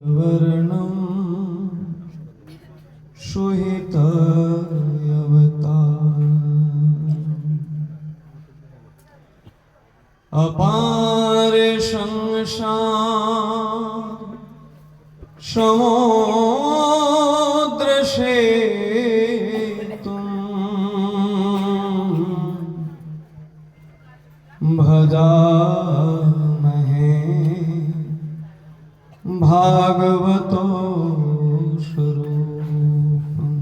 वर्णं सुहितयवतार अपार संसार समुद्र से तुम भजामहे भागवतो स्वरूपम्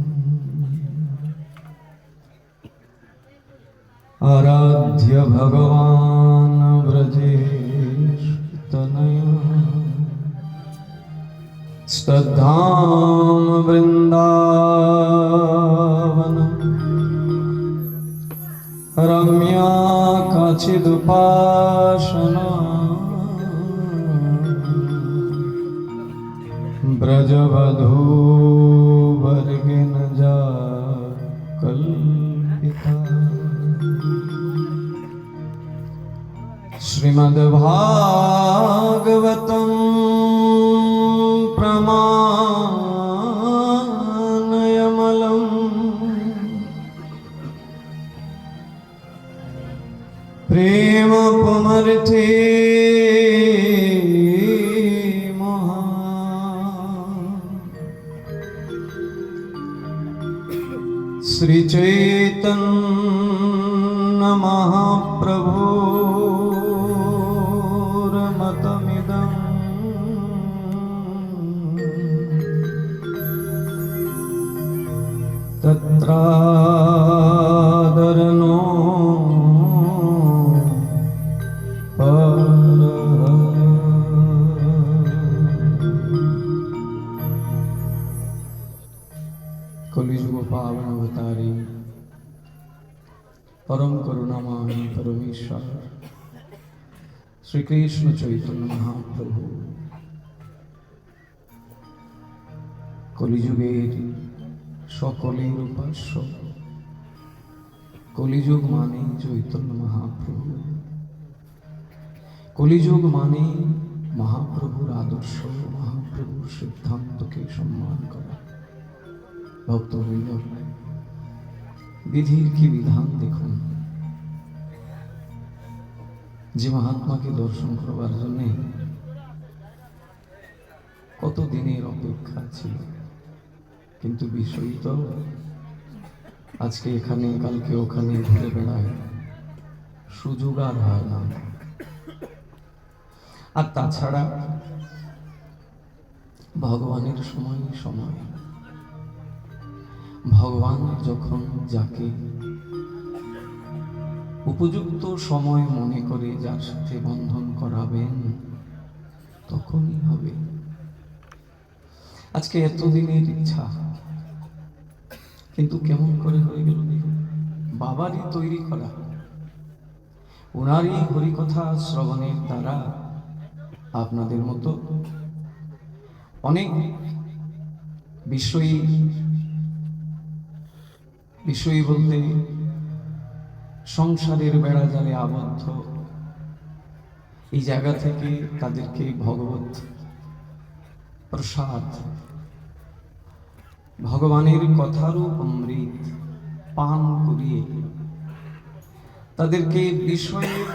आराध्य भगवान् व्रजेश तनया स्तद्धाम वृन्दावनम् रम्या काचिदुपासना ब्रजवधूवर्गेण जा कल्पिता श्रीमद्भागवतं प्रमाणयमलं प्रेम पुमर्थे श्री चैतन्य महाप्रभुर्मतमिदं तत्रादरनो कलियुग पावन अवतारी परम करुणामय परमेश्वर श्री कृष्ण चैतन्य महाप्रभु कलियुगेर सकलेर उपास्य कलियुग माने चैतन्य महाप्रभु कलियुग माने महाप्रभुर आदर्श महाप्रभुर सिद्धांत के सम्मान करा भक्तबृंद विधिर की विधान देखुन যে মহাত্মাকে দর্শন করবার জন্য কত দিনের অপেক্ষা ছিল কিন্তু বিষয় তো আজকে এখানে কালকে ওখানে ঘুরে বেড়ায় সুযোগ আর হয় না আর তাছাড়া ভগবানের সময় সময় ভগবান যখন যাকে উপযুক্ত সময় মনে করে যার সাথে বন্ধন করাবেন তখনই হবে। আজকে এতদিনের ইচ্ছা কিন্তু কেমন করে হয়ে গেল দেখুন, বাবারই তৈরি করা ওনারই হরিকথা শ্রবণের দ্বারা আপনাদের মতো অনেক বিষয়ী বলতে সংসারের বেড়াজালে আবদ্ধ এই জায়গা থেকে তাদেরকে ভগবত প্রসাদ ভগবানের কথারূপ অমৃত পান করিয়ে তাদেরকে বিষয়ের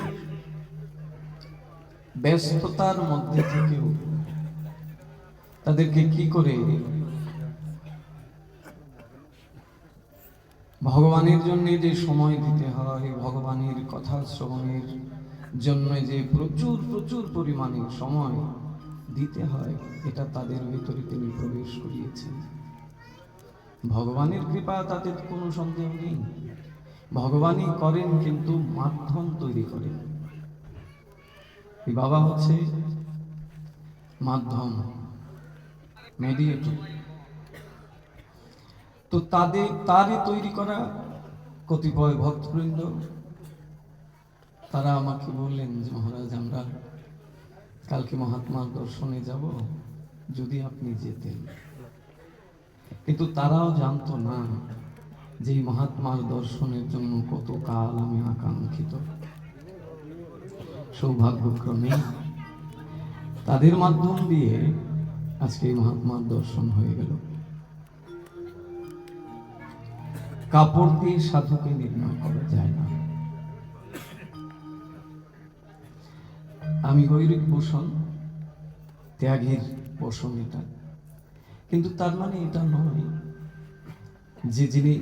ব্যস্ততার মধ্যে থেকেও তাদেরকে কি করে ভগবানের জন্য যে সময় দিতে হয়, ভগবানের কথা শ্রবণের জন্য যে প্রচুর প্রচুর পরিমাণে সময় দিতে হয়, এটা তাদের ভিতরে তিনি প্রবেশ করিয়েছেন। ভগবানের কৃপা তাতে কোনো সন্দেহ নেই, ভগবানই করেন কিন্তু মাধ্যম তৈরি করেন। এই বাবা হচ্ছে মাধ্যম, মেডিয়েটর। তো তারই তৈরি করা কতিপয় ভক্তবৃন্দ তারা আমাকে বললেন যে মহারাজ আমরা কালকে মহাত্মার দর্শনে যাব, যদি আপনি যেতেন। কিন্তু তারাও জানতো না যে মহাত্মার দর্শনের জন্য কত কাল আমি আকাঙ্ক্ষিত। সৌভাগ্যক্রমে তাদের মাধ্যম দিয়ে আজকে এই মহাত্মার দর্শন হয়ে গেল। কাপড় দিয়ে সাধুকে নির্ণয় করা যায় না। আমি গৈরিক পোষণ, ত্যাগীর পোষণ এটা, কিন্তু তার মানে এটা নয় যে যিনি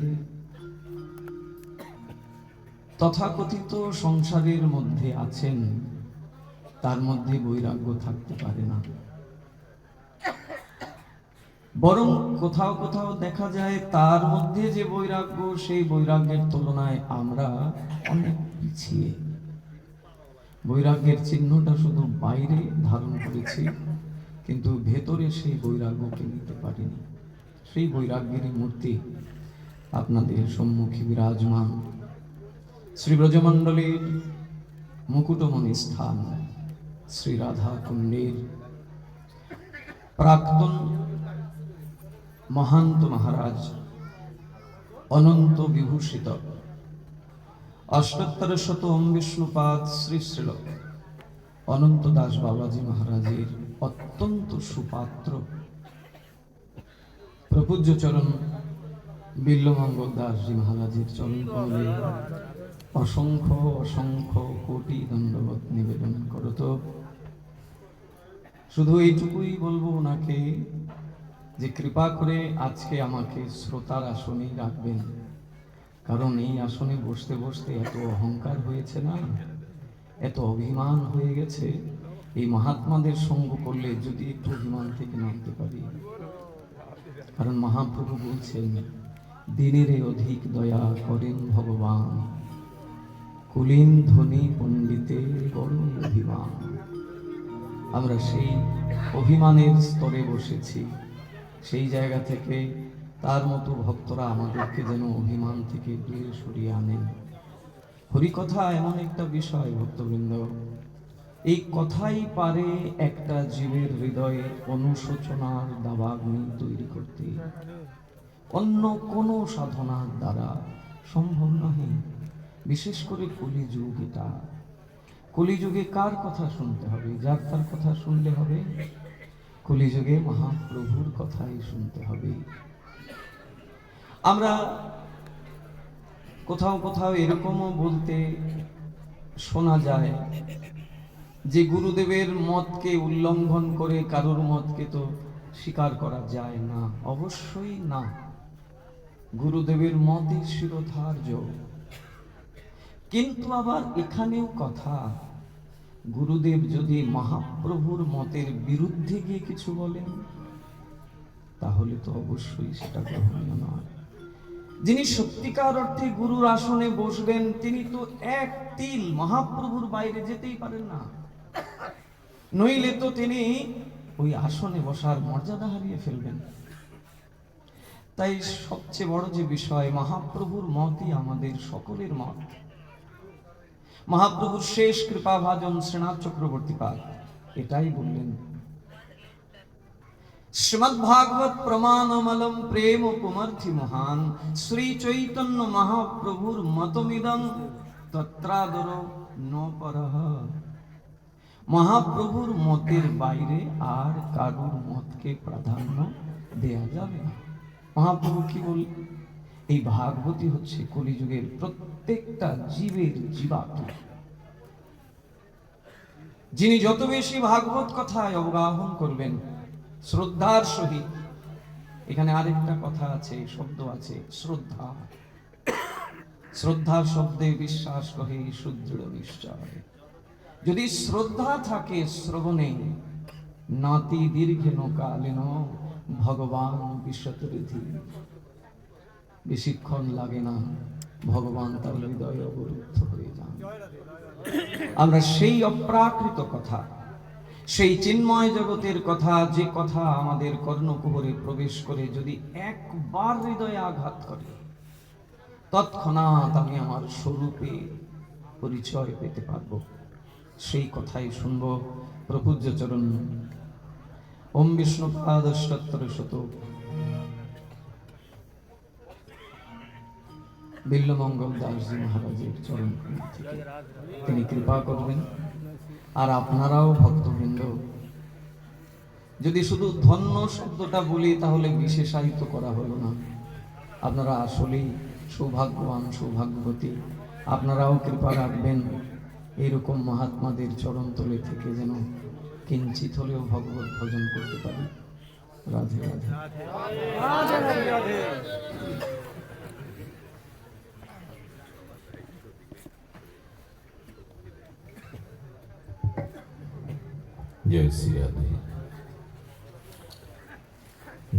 তথাকথিত সংসারের মধ্যে আছেন তার মধ্যে বৈরাগ্য থাকতে পারে না। বরং কোথাও কোথাও দেখা যায় তার মধ্যে যে বৈরাগ্য, সেই বৈরাগ্যের তুলনায় আমরা অনেক পিছিয়ে। বৈরাগ্যের চিহ্নটা শুধু বাইরে ধারণ করেছি, কিন্তু ভেতরে সেই বৈরাগ্যকে নিতে পারিনি। সেই বৈরাগ্যেরই মূর্তি আপনাদের সম্মুখে বিরাজমান। শ্রী ব্রজমণ্ডলীর মুকুটমণি স্থান শ্রী রাধা কুণ্ডের প্রাক্তন মহান্ত মহারাজ অনন্ত বিভূষিত অষ্টোত্তর শত বিষ্ণুপাদ শ্রী শ্রীল অনন্ত দাস বাবাজি মহারাজের অত্যন্ত সুপাত্র প্রপূজ্য চরণ বিল্লমঙ্গল দাসজি মহারাজের চরণ কমলে অসংখ্য অসংখ্য কোটি দণ্ডবত নিবেদন করত। শুধু এইটুকুই বলবো ওনাকে যে কৃপা করে আজকে আমাকে শ্রোতার আসনে রাখবেন, কারণ এই আসনে বসতে বসতে এত অহংকার হয়েছে না, এত অভিমান হয়ে গেছে। এই মহাত্মাদের সঙ্গ করলে যদি একটু অভিমান থেকে নামতে পারি, কারণ মহাপ্রভু বলছেন দিনের অধিক দয়া করেন ভগবান, কুলীন ধনী পণ্ডিতের বড় অভিমান। আমরা সেই অভিমানের স্তরে বসেছি। সেই জায়গা থেকে তার মতো ভক্তরা আমাদেরকে যেন অভিমান থেকে দূরে সরিয়ে আনেন। হরিকথা এমন একটা বিষয় ভক্তবৃন্দ, এই কথাই পারে একটা জীবের হৃদয়ে অনুশোচনার দাবাগ্নি তৈরি করতে। অন্য কোনো সাধনার দ্বারা সম্ভব নয়। বিশেষ করে কলিযুগ এটা। কলিযুগে কার কথা শুনতে হবে? যার তার কথা শুনলে হবে? কলিযুগে মহাপ্রভুর কথাই শুনতে হবে। আমরা কোথাও কোথাও এরকমও বলতে শোনা যায় যে গুরুদেবের মতকে উল্লঙ্ঘন করে কারোর মতকে তো স্বীকার করা যায় না। অবশ্যই না, গুরুদেবের মতই শিরোধার্য। কিন্তু আবার এখানেও কথা, গুরুদেব যদি মহাপ্রভুর মতের বিরুদ্ধে গিয়ে কিছু বলেন তাহলে তো অবশ্যই সেটা গ্রহণীয় নয়। যিনি সত্যিকার অর্থে গুরুর আসনে বসবেন তিনি তো এক তিল মহাপ্রভুর বাইরে যেতেই পারেন না, নইলে তো তিনি ওই আসনে বসার মর্যাদা হারিয়ে ফেলবেন। তাই সবচেয়ে বড় যে বিষয়, মহাপ্রভুর মতই আমাদের সকলের মত। মহাপ্রভুর শেষ কৃপাভাজন শ্রীনাথ চক্রবর্তী পাদ এটাই বললেন, শ্রীমদ্ ভাগবত প্রমাণমলম প্রেম পুমর্থি মহান শ্রী চৈতন্য মহাপ্রভুর মতমিদং তত্রাদর ন পরহ। মহাপ্রভুর মতের বাইরে আর কারুর মতকে প্রাধান্য দেয়া যাবে না। মহাপ্রভু কি বললেন? এই ভাগবতী হচ্ছে কলিযুগের প্রত্যেকটা জীবের জীবাত্মা। যিনি যত বেশি ভাগবত কথায় অবগাহন করবেন শ্রদ্ধার সহিত, এখানে আরেকটা কথা আছে, শব্দ আছে, শ্রদ্ধা। শ্রদ্ধার শব্দে বিশ্বাস কহে সুদৃঢ় নিশ্চয়। যদি শ্রদ্ধা থাকে শ্রবণে, নাতি দীর্ঘেন কালেন ভগবান বিশ্বতরিধি। বেশিক্ষণ লাগে না, ভগবান তার হৃদয়ে অবরুদ্ধ হয়ে যান। আমরা সেই অপ্রাকৃত কথা, সেই চিন্ময় জগতের কথা, যে কথা আমাদের কর্ণকুহরে প্রবেশ করে যদি একবার হৃদয়ে আঘাত করে, তৎক্ষণাৎ আমি আমার স্বরূপে পরিচয় পেতে পারবো। সেই কথাই শুনবো প্রপূজ্য চরণ ওম বিষ্ণুপাদ অষ্টোত্তর শত বিল্লমঙ্গল দাসজি মহারাজের চরণ থেকে তিনি কৃপা করবেন। আর আপনারাও ভক্তবৃন্দ যদি শুধু ধন্য শব্দটা বলি তাহলে বিশেষায়িত করা হলো না। আপনারা আসলেই সৌভাগ্যবান, সৌভাগ্যবতী। আপনারাও কৃপা রাখবেন এইরকম মহাত্মাদের চরণতলে থেকে যেন কিঞ্চিত হলেও ভগবত ভজন করতে পারি। রাধে রাধে। জয় শ্রী রাধে।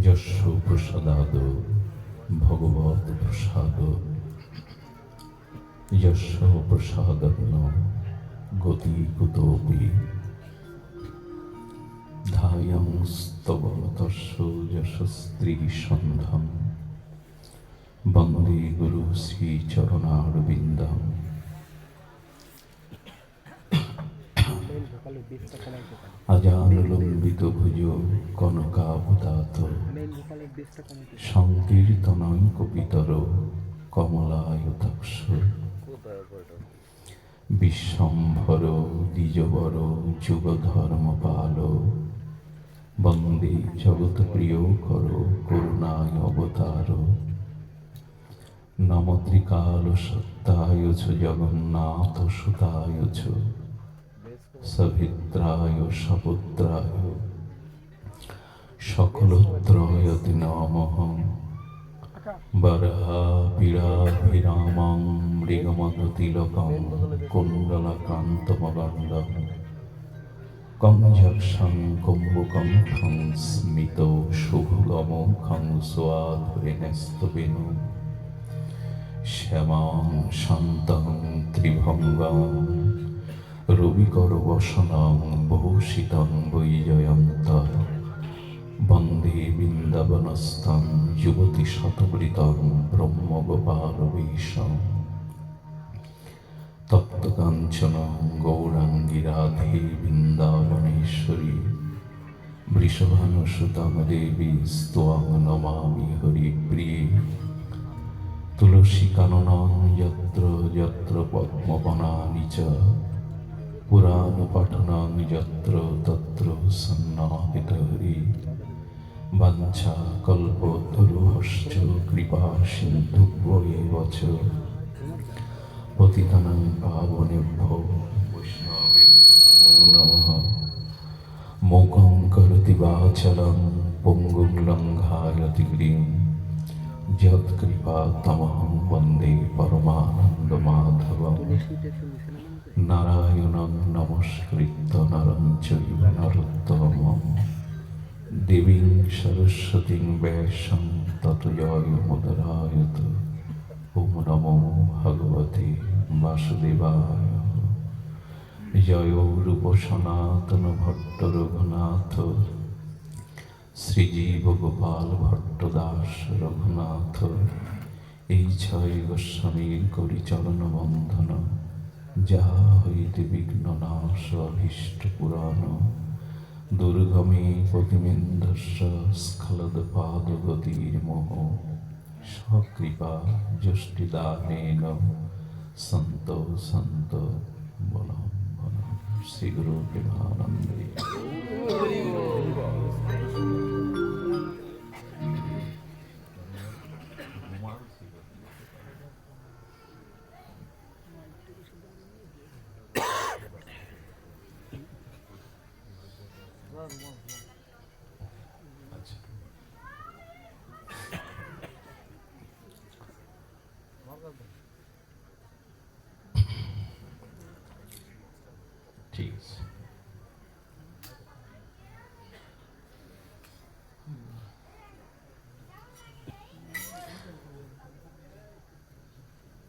যস্য প্রসাদাদ ভগবত প্রসাদ, যস্য প্রসাদন্ন গতি কুতোপি, ধায়ং স্তবতস্য যশস্ত্রী সন্ধম, বন্দে গুরু শ্রীচরণারবিন্দম। আজানুলম্বিত ভুজ কনকাবদাত, সংকীর্তনং কপিতর কমলায়তাক্ষ, বিশ্বম্ভর দ্বিজবর যুগধর্মপাল, বন্দে জগৎপ্রিয় কর করুণায় অবতার। নম ত্রিকাল সত্তায় চ জগন্নাথ সুতায় চ, সভিত্রায় সপুত্রায় সকলত্রয়তি নমঃ। বরহাপিরাভিরামং মৃগমদতিলকং কুণ্ডলকান্তমগণ্ডং, কঞ্জক্ষং কুম্ভকণ্ঠং স্মিত শুভগমুখং স্বাধুরেণস্তবেনু, শ্যামাং শান্তং ত্রিভঙ্গং রবিকর বসনং ভূষিতং বৈজয়ন্তঃ, বন্দে বৃন্দাবনস্থং যুবতী শতবৃতং ব্রহ্মগোপালবেশম। তপ্তকাঞ্চন গৌরাঙ্গী রাধে বৃন্দাবনেশ্বরী, বৃষভানুসুতং দেবী স্ত্বং নমামি হরিপ্রিয়ে। তুলসী কাননং যত্র যত্র পদ্মবনানি চ, পুরাণ পঠনং যত্র তত্র সন্নাহিত হরি। বাঞ্ছা কল্পতরুশ্চ কৃপা সিন্ধুভ্যেব চ, পতিতানাং পাবনেভ্যো বৈষ্ণবেভ্যো নমো নমঃ। মূকং করোতি বাচালং পঙ্গুং লঙ্ঘায়তি গিরিং, যৎকৃপাতমহং বন্দে পরমানন্দমাধবম। নারায়ণং নমস্কৃত্য নরং চৈব নরোত্তমং, দেবীং সরস্বতীং ব্যাসং ততো জয়মুদরায়ত। ওম নমো ভগবতে বাসুদেবায়। জয় রূপ সনাতন ভট্ট রঘুনাথ, শ্রীজীব গোপাল ভট্ট দাস রঘুনাথ। এই ছয় গোস্বামীর করি চরণ বন্ধন, যাহা হইতে বিঘ্ন নাশ অভীষ্ট পুরাণ। দুর্গমে প্রতিমেন্দস্য স্খলদ পাদ গতির মোহ, সকৃপা যষ্টিদানেন সন্ত সন্ত বলম বলম। শ্রী গুরু প্রেমানন্দে। ঠিক আছে।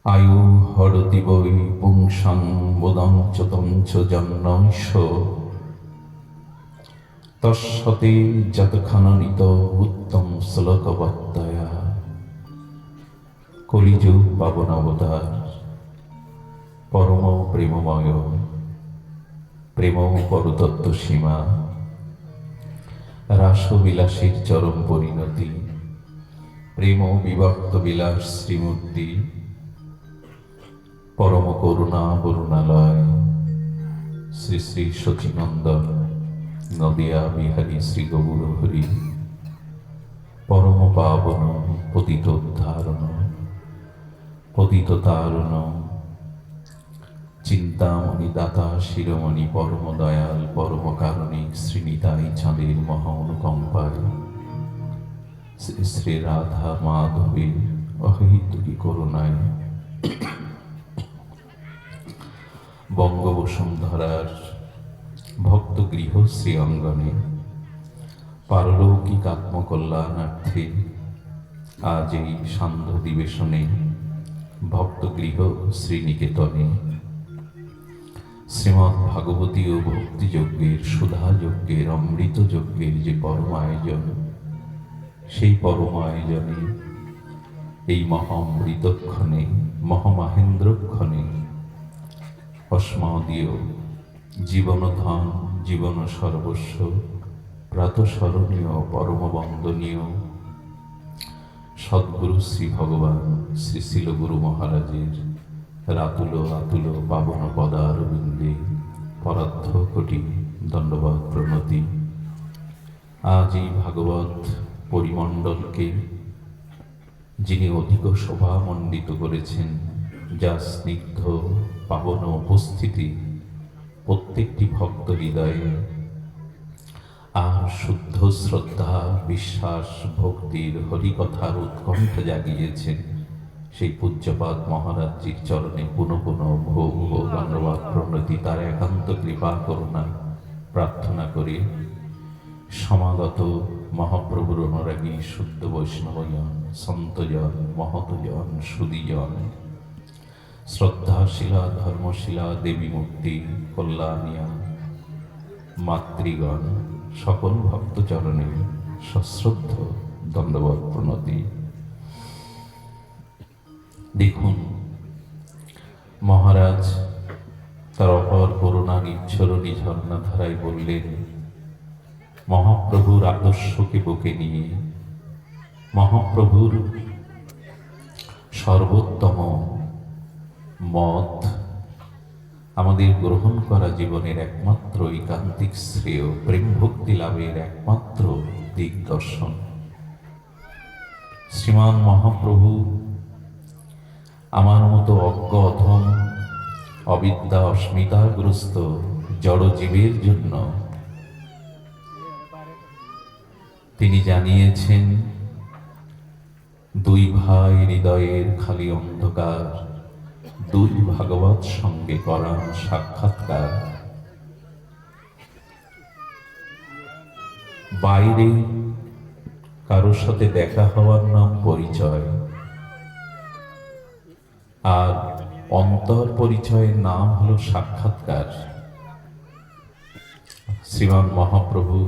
আয়ু হরতি বৈ পুংসাং বোদং চ তং চ জন্মংশ, তস্যতে যতখাননিত উত্তম শ্লোকবত্তয়া। কলিযুগ পাবনাবতার পরম প্রেমময়, প্রেম পরতত্ত্ব সীমা, রাসবিলাসীর চরম পরিণতি, প্রেম বিভক্ত বিলাস শ্রীমূর্তি, পরম করুণা বরুণালয় শ্রী শ্রী সচিনন্দন নদিয়া বিহারী শ্রী গৌর হরি পরম পাবন পতিত উদ্ধারণ পতিত তারণ চিন্তামণি দাতা শিরোমণি পরম দয়াল পরম কারণিক শ্রীনিতাই চাঁদের মহা অনুকম্পায় শ্রী শ্রী রাধা মাধবীর অহেতুকী করুণায় বঙ্গবসুন্ধরার ভক্ত গৃহ শ্রী অঙ্গনে পারলৌকিক আত্মকল্যাণার্থে আজ এই সান্ধ্য দিবেশনে ভক্তগৃহ শ্রীনিকেতনে শ্রীমদ্ ভাগবতী ও ভক্তিযজ্ঞের সুধাযজ্ঞের অমৃত যজ্ঞের যে পরম আয়োজন, সেই পরম আয়োজনে এই মহামৃতক্ষণে মহামাহেন্দ্রক্ষণে অস্মদীয় জীবনধন জীবন সর্বস্ব প্রাতঃস্মরণীয় পরম বন্দনীয় সদ্গুরু শ্রী ভগবান শ্রী শিল গুরু মহারাজের রাতুল আতুল পাবন পদারবিন্দে পরার্থ কোটি দণ্ডবৎ প্রণতি। আজ এই ভাগবত পরিমণ্ডলকে যিনি অধিক শোভামণ্ডিত করেছেন, যা স্নিগ্ধ পাবন উপস্থিতি প্রত্যেকটি ভক্ত হৃদয়ে আর শুদ্ধ শ্রদ্ধা বিশ্বাস ভক্তির হরিকথার উৎকণ্ঠ জাগিয়েছেন, সেই পূজ্যপাদ মহারাজজির চরণে পুনঃ পুনঃ ভোগ ধন্যবাদ প্রণতি তার একান্ত কৃপা করুণা প্রার্থনা করে সমাগত মহাপ্রভুর অনুরাগী শুদ্ধ বৈষ্ণবজন সন্তজন মহতজন সুদীজন শ্রদ্ধাশীলা ধর্মশীলা দেবী মুক্তি কল্যাণিয়া মাতৃগণ সকল ভক্তচরণে সশ্রদ্ধ দণ্ডবৎ প্রণতি। দেখুন, মহারাজ তার অপর করুণা নিচ্ছরণী ঝর্ণাধারায় বললেন, মহাপ্রভুর আদর্শকে বুকে নিয়ে মহাপ্রভুর সর্বোত্তম মত আমাদের গ্রহণ করা জীবনের একমাত্র একান্তিক শ্রেয় প্রেম ভক্তি লাভের একমাত্র দিগদর্শন। শ্রীমান মহাপ্রভু আমার মতো অজ্ঞ অধম অবিদ্যা অস্মিতাগ্রস্ত জড়জীবের জন্য তিনি জানিয়েছেন, দুই ভাই হৃদয়ের খালি অন্ধকার, দুই ভাগবত সঙ্গে করান সাক্ষাৎকার। বাইরে কারোর সাথে দেখা হওয়ার নাম পরিচয়, আর অন্তর পরিচয়ের নাম হলো সাক্ষাৎকার। শ্রীমান মহাপ্রভু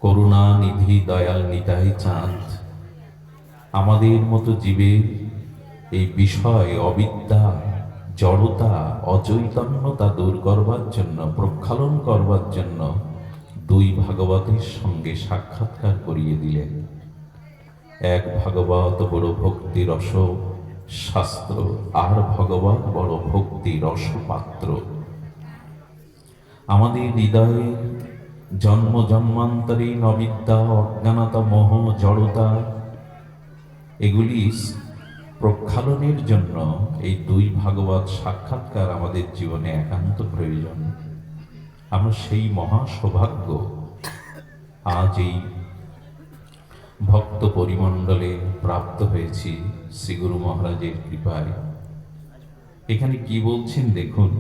করুণা নিধি দয়াল নিতাই চাঁদ আমাদের মতো জীবের এই বিষয় অবিদ্যা জড়তা অচৈতন্যতা দূর করবার জন্য প্রক্ষালন করবার জন্য দুই ভাগবতের সঙ্গে সাক্ষাৎকার করিয়ে দিলেন। এক ভাগবত বড় ভক্তি রস শাস্ত্র, আর ভগবত বড় ভক্তি রস পাত্র। আমাদের হৃদয়ে জন্ম জন্মান্তরীণ অবিদ্যা অজ্ঞানতা মোহ জড়তা এগুলি প্রক্ষালনের জন্য এই দুই ভাগবত সাক্ষাৎকার আমাদের জীবনে একান্ত প্রয়োজন। আমরা সেই মহা সৌভাগ্য আজ এই ভক্ত পরিমণ্ডলে প্রাপ্ত হয়েছি শ্রী গুরু মহারাজের কৃপায়। এখানে কি বলছেন দেখুন,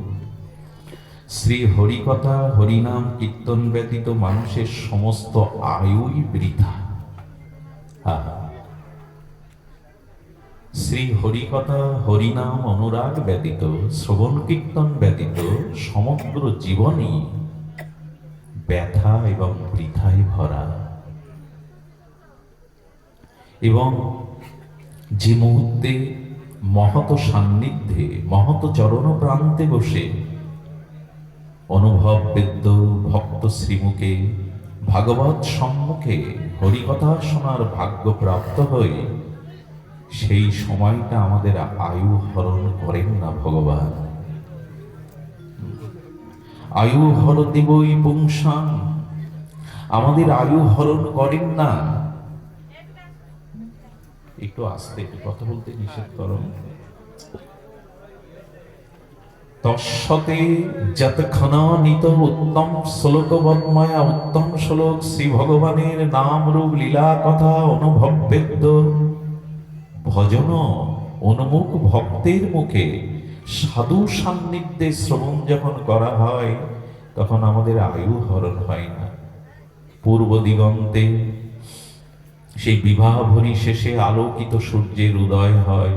শ্রী হরিকথা হরিনাম কীর্তন ব্যতীত মানুষের সমস্ত আয়ুই বৃথা। শ্রী হরিকথা হরিনাম অনুরাগ ব্যতীত শ্রবণ কীর্তন ব্যতীত সমগ্র জীবনই ব্যথা এবং বৃথায় ভরা। এবং যে মুহূর্তে মহৎ সান্নিধ্যে মহৎ চরণ প্রান্তে বসে অনুভব বেদ্য ভক্ত শ্রীমুখে ভাগবত সম্মুখে হরিকথা শোনার ভাগ্য প্রাপ্ত হয়ে সেই সময়টা আমাদের আয়ু হরণ করেন না ভগবান। আয়ু হরতে বই পুংসাং, আমাদের আয়ু হরণ করেন না। একটু আস্তে, একটু কথা বলতে নিষেধ করো। তস্যতে যৎক্ষণানিত উত্তম শ্লোকবৎময়া, উত্তম শ্লোক শ্রী ভগবানের নাম রূপ লীলা কথা অনুভবেদ্য ভজন অনুমুখ ভক্তের মুখে সাধু সান্নিধ্যে শ্রবণ যখন করা হয়, তখন আমাদের আয়ু হরণ হয় না। পূর্ব দিগন্তে সেই বিবাহ ভরি শেষে আলোকিত সূর্যের উদয় হয়,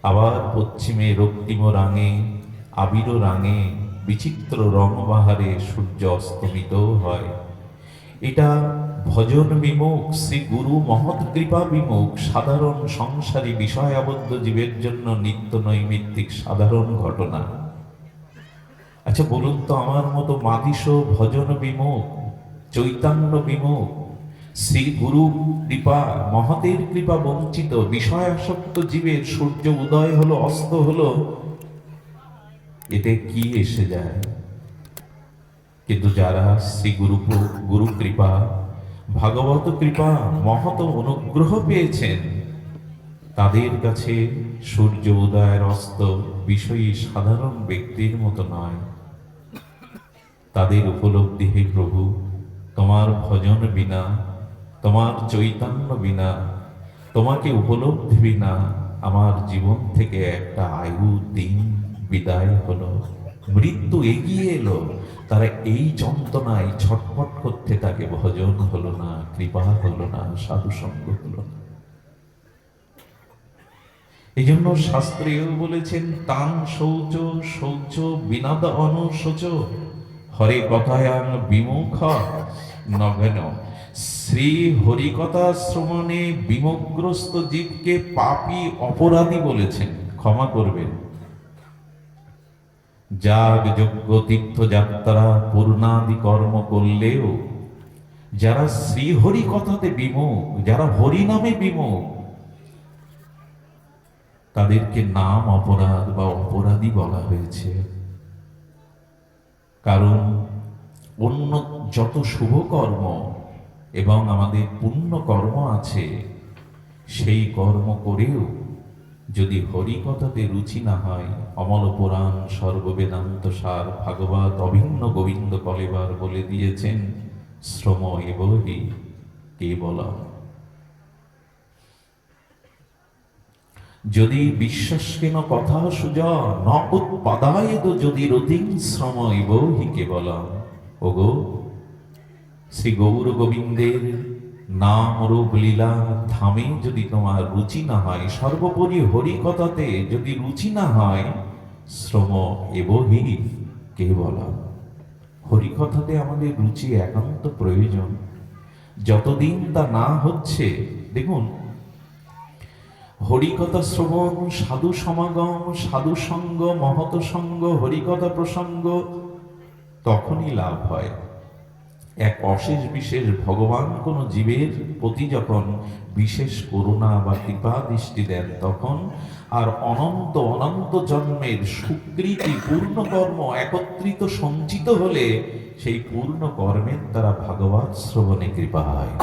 আবার পশ্চিমে রক্তিম রাঙে আবির রাঙে বিচিত্র রংবাহারে সূর্য অস্তমিত হয়। এটা ভজন বিমুখ শ্রী গুরু মহৎ কৃপা বিমুখ সাধারণ সংসারী বিষয়াবদ্ধ জীবের জন্য নিত্য নৈমিত্তিক সাধারণ ঘটনা। আচ্ছা বলুন তো, আমার মতো মাদিস ভজন বিমুখ চৈতন্য বিমুখ শ্রী গুরু কৃপা মহতের কৃপা বঞ্চিত বিষয়াসক্ত জীবের সূর্য উদয় হলো অস্ত হলো, এতে কি এসে যায়? কিন্তু যারা শ্রী গুরু কৃপা ভাগবত কৃপা মহৎ অনুগ্রহ পেয়েছেন, তাদের কাছে সূর্য উদয়ের অস্ত বিষয়ী সাধারণ ব্যক্তির মতো নয়। তাদের উপলব্ধি, হে প্রভু, তোমার ভজন বিনা, তোমার চৈতন্য বিনা, তোমাকে উপলব্ধি বিনা আমার জীবন থেকে একটা আয়ু দিন বিদায় হলো, মৃত্যু এগিয়ে এলো। তারা এই যন্ত্রণায় ছটফট করতে থাকে, ভজন হলো না, কৃপা হলো না, সাধু সঙ্গ হলো না। এই জন্য শাস্ত্রেও বলেছেন, তান শৌচ শৌচ বিনাদ অনুশোচ হরে কথায়াং বিমুখ নগেন। শ্রী হরিকথা শ্রবণে বিমুখগ্রস্ত জীবকে পাপী অপরাধী বলেছেন, ক্ষমা করবেন। যাগ যজ্ঞ তীর্থযাত্রা পূর্ণাদি কর্ম করলেও যারা শ্রী হরি কথাতে বিমুখ, যারা হরি নামে বিমুখ, তাদেরকে নাম অপরাধ বা অপরাধী বলা হয়েছে। কারণ অন্য যত শুভ কর্ম এবং আমাদের পুণ্য কর্ম আছে, সেই কর্ম করেও যদি হরি কথাতে রুচি না হয়, অমল পুরাণ সর্ববেদান্ত সার ভাগবত অভিন্ন গোবিন্দ কলেবার বলে দিয়েছেন, শ্রম এবহি কেবলম। যদি বিশ্বাসকেন কথা সুজ ন উৎপাদায়েদ যদি রতিং শ্রম এবহি কেবলম। ওগো, শ্রী গৌর গোবিন্দের নাম রূপ লীলা ধামে যদি তোমার রুচি না হয়, সর্বোপরি হরি কথাতে যদি রুচি না হয়, শ্রম এবহি কেবলম। হরি কথাতে আমাদের রুচি একান্ত প্রয়োজন। যতদিন তা না হচ্ছে, দেখুন, হরিকথা শ্রবণ, সাধু সমাগম, সাধু সঙ্গ, মহৎ সঙ্গ, হরিকথা প্রসঙ্গ তখনই লাভ হয়। এক অশেষ বিশেষ ভগবান কোন জীবের প্রতি যখন বিশেষ করুণা বা কৃপা দৃষ্টি দেন, তখন আর অনন্ত অনন্ত জন্মের সুকৃতি পূর্ণ কর্ম একত্রিত সঞ্চিত হলে সেই পূর্ণ কর্মের দ্বারা ভাগবত শ্রবণে কৃপা হয়।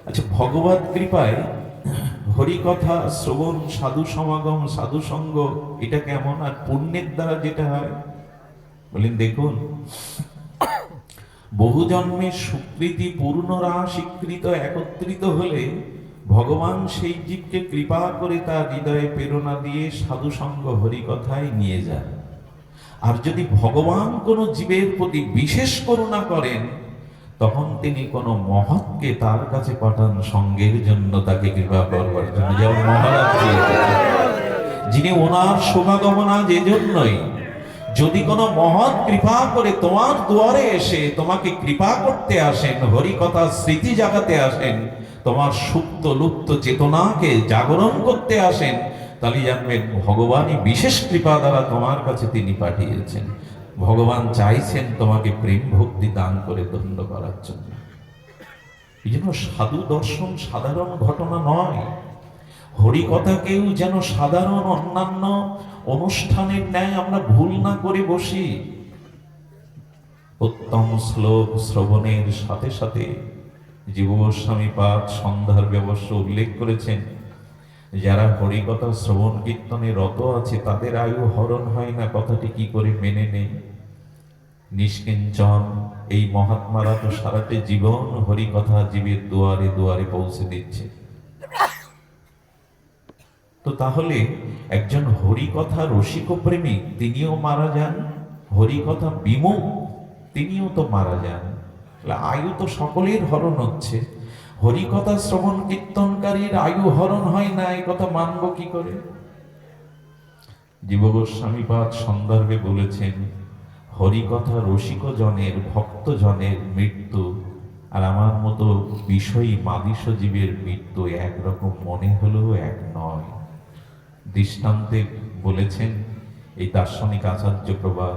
আচ্ছা, ভগবত কৃপায় হরিকথা শ্রবণ, সাধু সমাগম, সাধু সঙ্গ, এটা কেমন? আর পুণ্যের দ্বারা যেটা হয়, বলেন দেখুন, বহু জন্মের সুকৃতি পূর্ণরা স্বীকৃত একত্রিত হলে ভগবান সেই জীবকে কৃপা করে তার হৃদয়ে প্রেরণা দিয়ে সাধু সঙ্গ হরিকথায় নিয়ে যান। আর যদি ভগবান কোনো জীবের প্রতি বিশেষ করুণা করেন, তখন তিনি কোনো মহৎকে তার কাছে পাঠান সঙ্গের জন্য, তাকে কৃপা করবার জন্য। যেমন মহারাজ যিনি ওনার শুভাগমনা যে জন্যই, যদি কোনো মহৎ কৃপা করে তোমার দুয়ারে এসে তোমাকে কৃপা করতে আসেন, হরিকথা স্মৃতি জাগাতে আসেন, তোমার সুপ্ত লুপ্ত চেতনাকে জাগরণ করতে আসেন, তাহলে জানবেন ভগবানই বিশেষ কৃপা দ্বারা তোমার কাছে তিনি পাঠিয়েছেন। ভগবান চাইছেন তোমাকে প্রেম ভক্তি দান করে ধন্য করার জন্য। এই জন্য সাধু দর্শন সাধারণ ঘটনা নয়। হরিকথাকেও যেন সাধারণ অন্যান্য অনুষ্ঠানের ন্যায় আমরা ভুল না করে বসি। উত্তম শ্লোক শ্রবণের সাথে সাথে জীব গোস্বামী পাদ সন্ধ্যার ব্যবস্থা উল্লেখ করেছেন, যারা হরিকথা শ্রবণ কীর্তনে রত আছে তাদের আয়ু হরণ হয় না। কথাটি কি করে মেনে নেই? নিষ্কিঞ্চন এই মহাত্মারা তো সারাটে জীবন হরিকথা জীবের দুয়ারে দুয়ারে পৌঁছে দিচ্ছে। তো তাহলে একজন হরিকথা রসিক প্রেমিক তিনিও মারা যান, হরিকথা বিমুখ তিনিও তো মারা যান। আয়ু তো সকলের হরণ হচ্ছে, হরিকথা শ্রবণ কীর্তনকারীর আয়ু হরণ হয় না, এই কথা মানব কি করে? জীব গোস্বামী পাদ সন্দর্ভে বলেছেন, হরিকথা রসিক জনের ভক্ত জনের মৃত্যু আর আমার মতো বিষয়ী মাদিস জীবের মৃত্যু একরকম মনে হলেও এক নয়। দৃষ্টান্তে বলেছেন এই দার্শনিক আচার্য প্রভা,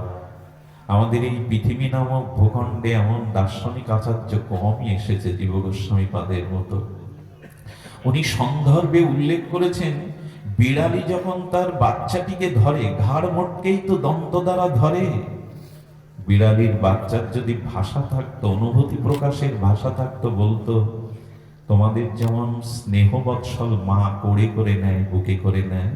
আমাদের এই পৃথিবী নামক ভূখণ্ডে এমন দার্শনিক আচার্য কমই এসেছে জীব গোস্বামী পাদের মতো। উনি সন্দর্ভে উল্লেখ করেছেন, বিড়ালি যখন তার বাচ্চাটিকে ধরে ঘাড় মোটকেই তো দন্ত দ্বারা ধরে। বিড়ালির বাচ্চার যদি ভাষা থাকতো, অনুভূতি প্রকাশের ভাষা থাকতো, বলতো তোমাদের যেমন স্নেহ বৎসল মা করে করে নেয়, বুকে করে নেয়।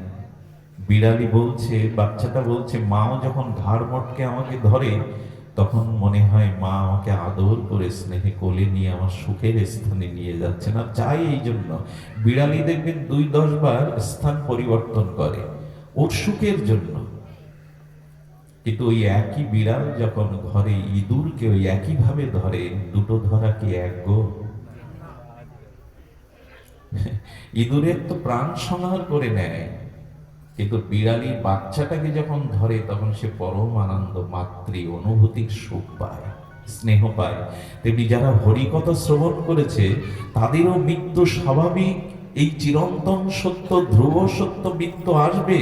বিড়ালি বলছে, বাচ্চাটা বলছে, মাও যখন ঘাড় মোটকে আমাকে ধরে তখন মনে হয় মা আমাকে আদর করে স্নেহে কোলে নিয়ে আমার সুখের স্থানে নিয়ে যাচ্ছে না। চাই এই জন্য বিড়ালি দেখবেন 2-10 বার স্থান পরিবর্তন করে ওর সুখের জন্য। কিন্তু ওই একই বিড়াল যখন ঘরে ইঁদুরকে ওই একই ভাবে ধরে, দুটো ধরা কি এক গো? ইঁদুরের তো প্রাণ সংহার করে নেয়, কিন্তু বিড়ালি বাচ্চাটাকে যখন ধরে তখন সে পরম আনন্দ, মাতৃ অনুভূতির সুখ পায়, স্নেহ পায়। তেমনি যারা হরিকথা শ্রবণ করেছে তাদেরও মৃত্যু স্বাভাবিক। এই চিরন্তন সত্য, ধ্রুব সত্য মৃত্যু আসবে,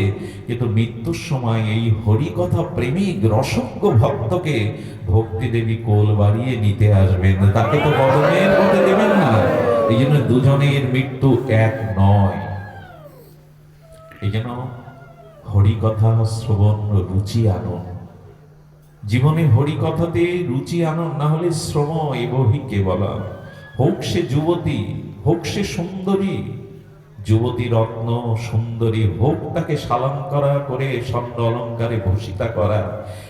কিন্তু মৃত্যুর সময় এই হরিকথা প্রেমিক রসজ্ঞ ভক্তকে ভক্তি দেবী কোল বাড়িয়ে নিতে আসবেন, তাকে তো বদনের মধ্যে দেবেন না। এই জন্য দুজনের মৃত্যু এক নয়। এই জন্য হরিকথা শ্রবণ রুচি আনুন, জীবনে হরিকথাতে রুচি আনুন, না হলে শ্রম এবহি কেবলা। হোক সে যুবতী, হোক সে সুন্দরী, যুবতী রত্ন সুন্দরী হোক, তাকে সালঙ্করা করে স্বর্ণ অলঙ্কারে ভূষিতা করা,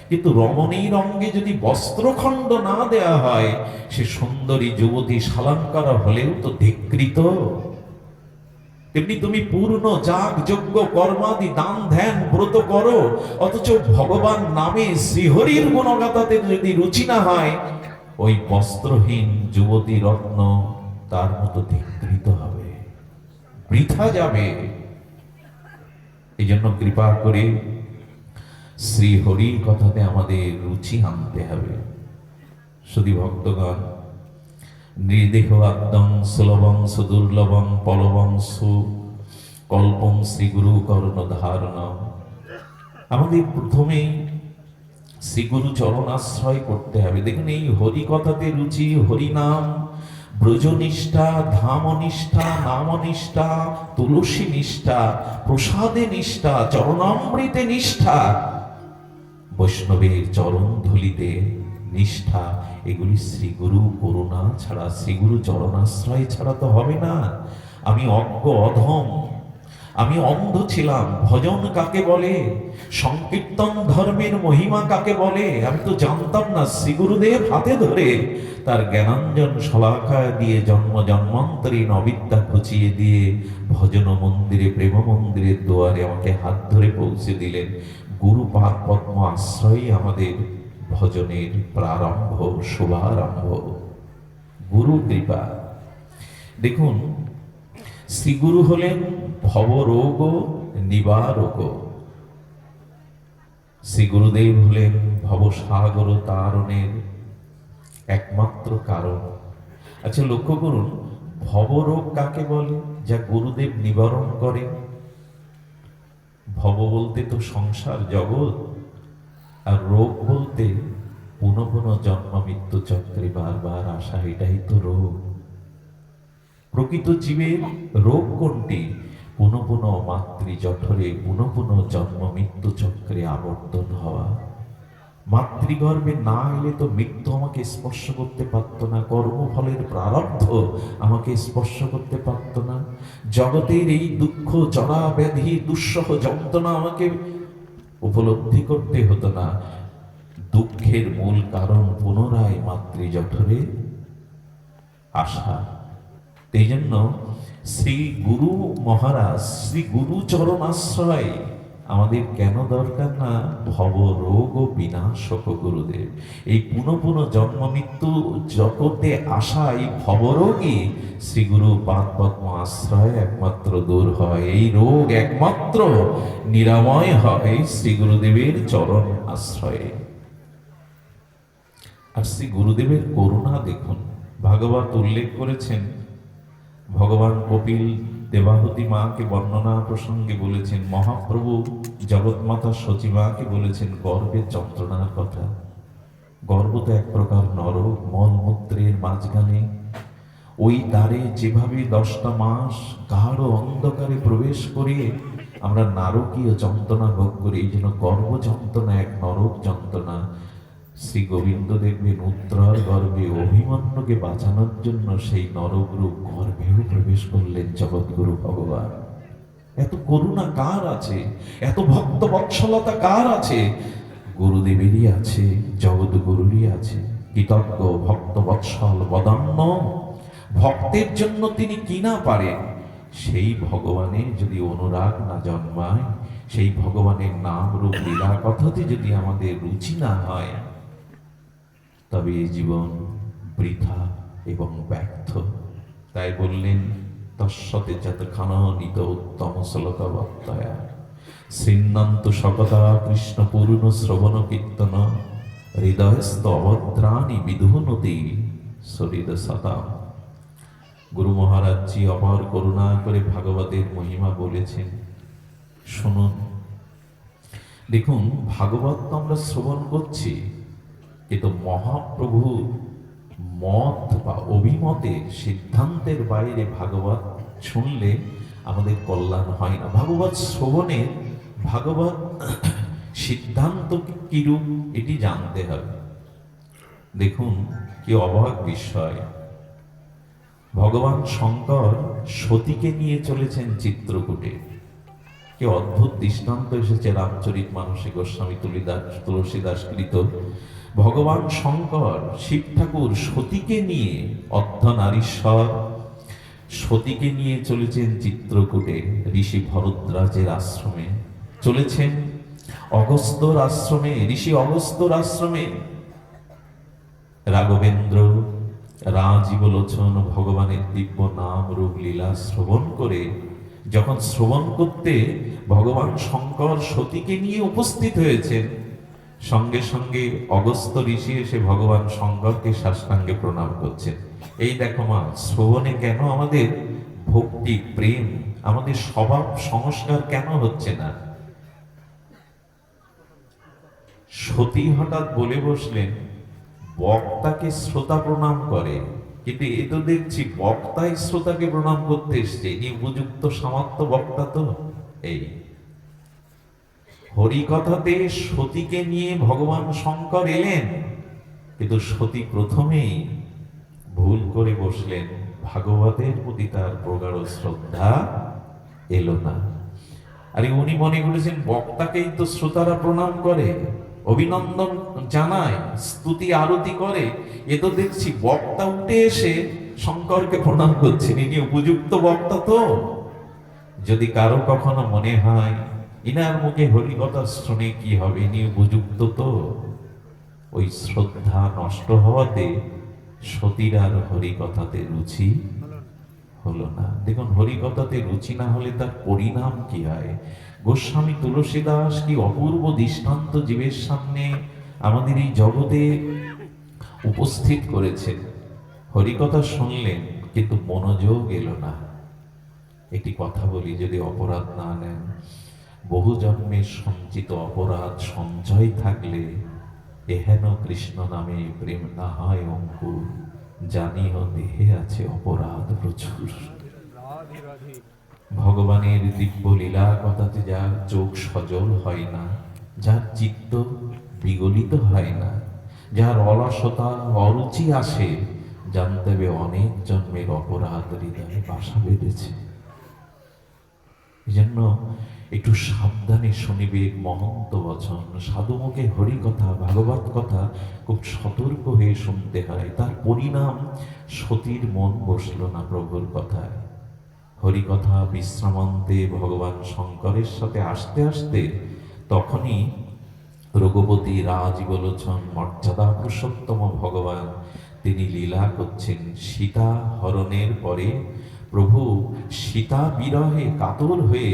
কিন্তু রমণীর অঙ্গে যদি বস্ত্রখণ্ড না দেয়া হয়, সে সুন্দরী যুবতী সালঙ্করা হলেও তো ধিক্কৃত। তেমনি তুমি পূর্ণ যাগ যজ্ঞ কর্মাদি দান ধ্যান ব্রত করো, অথচ ভগবান নামে শ্রীহরির গুণগাথাতে যদি রুচি না হয়, ওই বস্ত্রহীন যুবতী রত্ন তার মতো ধিক্কৃত হবে, বৃথা যাবে। এই জন্য কৃপা করে শ্রীহরির কথাতে আমাদের রুচি আনতে হবে। শুধু ভক্তগণ, নির্দেহ আদ্যং সুলভং সুদুর্লভং পলবং সুকল্পং শ্রীগুরু কর্ণ ধারণ। আমাদের প্রথমেই শ্রীগুরু চরণাশ্রয় করতে হবে। দেখুন, এই হরিকথাতে রুচি, হরিনাম, ব্রজনিষ্ঠা, ধামনিষ্ঠা, নামনিষ্ঠা, তুলসী নিষ্ঠা, প্রসাদে নিষ্ঠা, চরণামৃতে নিষ্ঠা, বৈষ্ণবের চরণ ধুলিতে নিষ্ঠা, এগুলি শ্রীগুরু করুণা ছাড়া, শ্রীগুরু চরণাশ্রয় ছাড়া তো হবে না। আমি অজ্ঞ অধম, আমি অন্ধ ছিলাম। ভজন কাকে বলে, সংকীর্তন ধর্মের মহিমা কাকে বলে আমি তো জানতাম না। শ্রীগুরুদেব হাতে ধরে তার জ্ঞানাঞ্জন শলাকা দিয়ে জন্ম জন্মান্তরীণ অবিদ্যা ঘুচিয়ে দিয়ে ভজন মন্দিরে, প্রেম মন্দিরের দুয়ারে আমাকে হাত ধরে পৌঁছে দিলেন। গুরু পাদ পদ্ম আশ্রয়ই আমাদের ভজনের প্রারম্ভ, শুভারম্ভ, গুরু কৃপা। দেখুন, শ্রীগুরু হলেন ভবরোগ নিবারক, শ্রী গুরুদেব হলেন ভবসাগর তারণের একমাত্র কারণ। আচ্ছা, লক্ষ্য করুন, ভবরোগ কাকে বলে? যা গুরুদেব নিবারণ করেন। ভব বলতে তো সংসার জগৎ, আর রোগ বলতে পুনঃ পুনঃ জন্ম মৃত্যু চক্রে বারবার আসা, এটাই তো রোগ। প্রকৃত জীবের রোগ কোনটি? পুনঃ পুনঃ মাতৃজঠরে পুনঃ পুনঃ জন্ম মৃত্যু চক্রে আবর্তন হওয়া। মাতৃগর্ভে না এলে তো মৃত্যু আমাকে স্পর্শ করতে পারত না, কর্মফলের প্রারব্ধ আমাকে স্পর্শ করতে পারত না, জগতের এই দুঃখ জরা ব্যাধি দুঃসহ যন্ত্রণা আমাকে উপলব্ধি করতে হতো না। দুঃখের মূল কারণ পুনরায় মাতৃজঠরে আসা। এই জন্য শ্রী গুরু মহারাজ, শ্রী গুরু চরণ আশ্রয় আমাদের কেন দরকার না? ভব রোগ ও বিনাশক গুরুদেব। এই পুনঃ পুনঃ জন্ম মৃত্যু জগতে আসা এই ভবরোগী শ্রী গুরু পাদ পদ্ম আশ্রয় একমাত্র দূর হয়। এই রোগ একমাত্র নিরাময় হয় শ্রী গুরুদেবের চরণ আশ্রয়ে। আর শ্রী গুরুদেবের করুণা দেখুন, ভাগবত উল্লেখ করেছেন, ভগবান কপিল দেবাহুতি মাকে বর্ণনা প্রসঙ্গে বলেছেন, মহাপ্রভু জগৎমাতা সচিমাকে বলেছেন গর্ভের যন্ত্রণার কথা। গর্ভ তো এক প্রকার নরক, মলমূত্রের মাঝখানে ওই দ্বারে যেভাবে 10টা মাস গাঢ় অন্ধকারে প্রবেশ করে আমরা নারকীয় যন্ত্রণা ভোগ করি, এই জন্য গর্ভ যন্ত্রণা এক নরক যন্ত্রণা। শ্রী গোবিন্দ দেখবেন উত্তরার গর্ভে অভিমন্যুকে বাঁচানোর জন্য সেই নরগ্রূপ গর্ভেও প্রবেশ করলেন জগৎগুরু ভগবান। এত করুণা কার আছে? এত ভক্ত বৎসলতা কার আছে? গুরুদেবেরই আছে, জগৎগুরুরই আছে। কৃতজ্ঞ ভক্ত বৎসল বদান্য, ভক্তের জন্য তিনি কি না পারেন। সেই ভগবানের যদি অনুরাগ না জন্মায়, সেই ভগবানের নাম রূপ লীলা কথাতে যদি আমাদের রুচি না হয়, তবে এই জীবন বৃথা এবং ব্যর্থ। তাই বললেন তস্যতে যতক্ষণ নিত উত্তম শ্লোকবত্তয়া শ্রীনন্ত শকতা কৃষ্ণ পূর্ণ শ্রবণ কীর্তন হৃদয়স্থ অভদ্রাণী বিধুনতি সরিদ সতা। গুরু মহারাজজি অপার করুণা করে ভাগবতের মহিমা বলেছেন, শুনুন। দেখুন, ভাগবত তো আমরা শ্রবণ করছি, কিন্তু মহাপ্রভু মত বা অভিমতের সিদ্ধান্তের বাইরে ভাগবত শুনলে আমাদের কল্যাণ হয় না। ভাগবত শ্রবণে ভাগবত সিদ্ধান্ত কিরূপ এটি জানতে হবে। দেখুন কি অবাক বিষয়, ভগবান শঙ্কর সতীকে নিয়ে চলেছেন চিত্রকূটে। কি অদ্ভুত দৃষ্টান্ত এসেছে রামচরিত মানসে গোস্বামী তুলসীদাস কৃত। ভগবান শঙ্কর শিব ঠাকুর সতীকে নিয়ে, অর্ধনারীশ্বর সতীকে নিয়ে চলেছেন চিত্রকূটে। ঋষি ভরদ্বাজের আশ্রমে চলেছেন, অগস্ত্যর আশ্রমে, ঋষি অগস্ত্যর আশ্রমে। রাঘবেন্দ্র রাজীবলোচন ভগবানের দিব্য নাম রূপ লীলা শ্রবণ করে, যখন শ্রবণ করতে ভগবান শঙ্কর সতীকে নিয়ে উপস্থিত হয়েছেন, সঙ্গে সঙ্গে অগস্ত্য ঋষি এসে ভগবান শঙ্করকে সাষ্টাঙ্গে প্রণাম করছেন। এই দেখো মা, শ্রবণে কেন আমাদের ভক্তি প্রেম, আমাদের স্বভাব সংস্কার কেন হচ্ছে না? সতী হঠাৎ বলে বসলেন, বক্তাকে শ্রোতা প্রণাম করে, কিন্তু এ তো দেখছি বক্তাই শ্রোতাকে প্রণাম করতে এসছে। ইনি উপযুক্ত সামর্থ্য বক্তা তো? এই হরিকথাতে সতীকে নিয়ে ভগবান শঙ্কর এলেন, কিন্তু সতী প্রথমেই ভুল করে বসলেন, ভাগবতের প্রতি তার প্রগাঢ় শ্রদ্ধা এলো না। আরে উনি মনে করেছেন বক্তাকেই তো শ্রোতারা প্রণাম করে, অভিনন্দন জানায়, স্তুতি আরতি করে। এ তো দেখছি বক্তা উঠে এসে শঙ্করকে প্রণাম করছেন। ইনি উপযুক্ত বক্তা তো? যদি কারো কখনো মনে হয় ইনার মুখে হরিকথা শুনে কি হবে, ইনি উপযুক্ত তো, ওই শ্রদ্ধা নষ্ট হওয়াতে সতীর আর হরিকথাতে রুচি হলো না। দেখুন, হরিকথাতে রুচি না হলে তার পরিণাম কি হয়। গোস্বামী তুলসীদাস কি অপূর্ব দৃষ্টান্ত জীবের সামনে আমাদের এই জগতে উপস্থিত করেছেন। হরিকথা শুনলেন কিন্তু মনোযোগ এলো না। একটি কথা বলি, যদি অপরাধ না নেন, বহু জন্মের সঞ্চিত অপরাধ সঞ্চয় থাকলে এহেন কৃষ্ণ নামে প্রেম না হয় অঙ্কুর, জানিও দেহে আছে অপরাধ প্রচুর। ভগবানের দিব্য লীলা কথাতে যার চোখ সজল হয় না, যার চিত্ত বিগলিত হয় না, যার অলসতা অরুচি আসে, জানতে হবে অনেক জন্মের অপরাধ হৃদয়ে বাসা বেঁধেছে। এই জন্য একটু সাবধানে শুনিবে মহন্ত বচন, সাধুমুখে হরি কথা ভাগবত কথা খুব সতর্ক হয়ে শুনতে হয়। তার পরিণাম সতীর মন বসল না প্রভুর কথায়। হরিকথা বিশ্রামান্তে ভগবান শঙ্করের সাথে আসতে আসতে তখনই রঘুপতি রাজীবলোচন মর্যাদা পুরুষোত্তম ভগবান তিনি লীলা করছেন। সীতা হরণের পরে প্রভু সীতা বিরহে কাতর হয়ে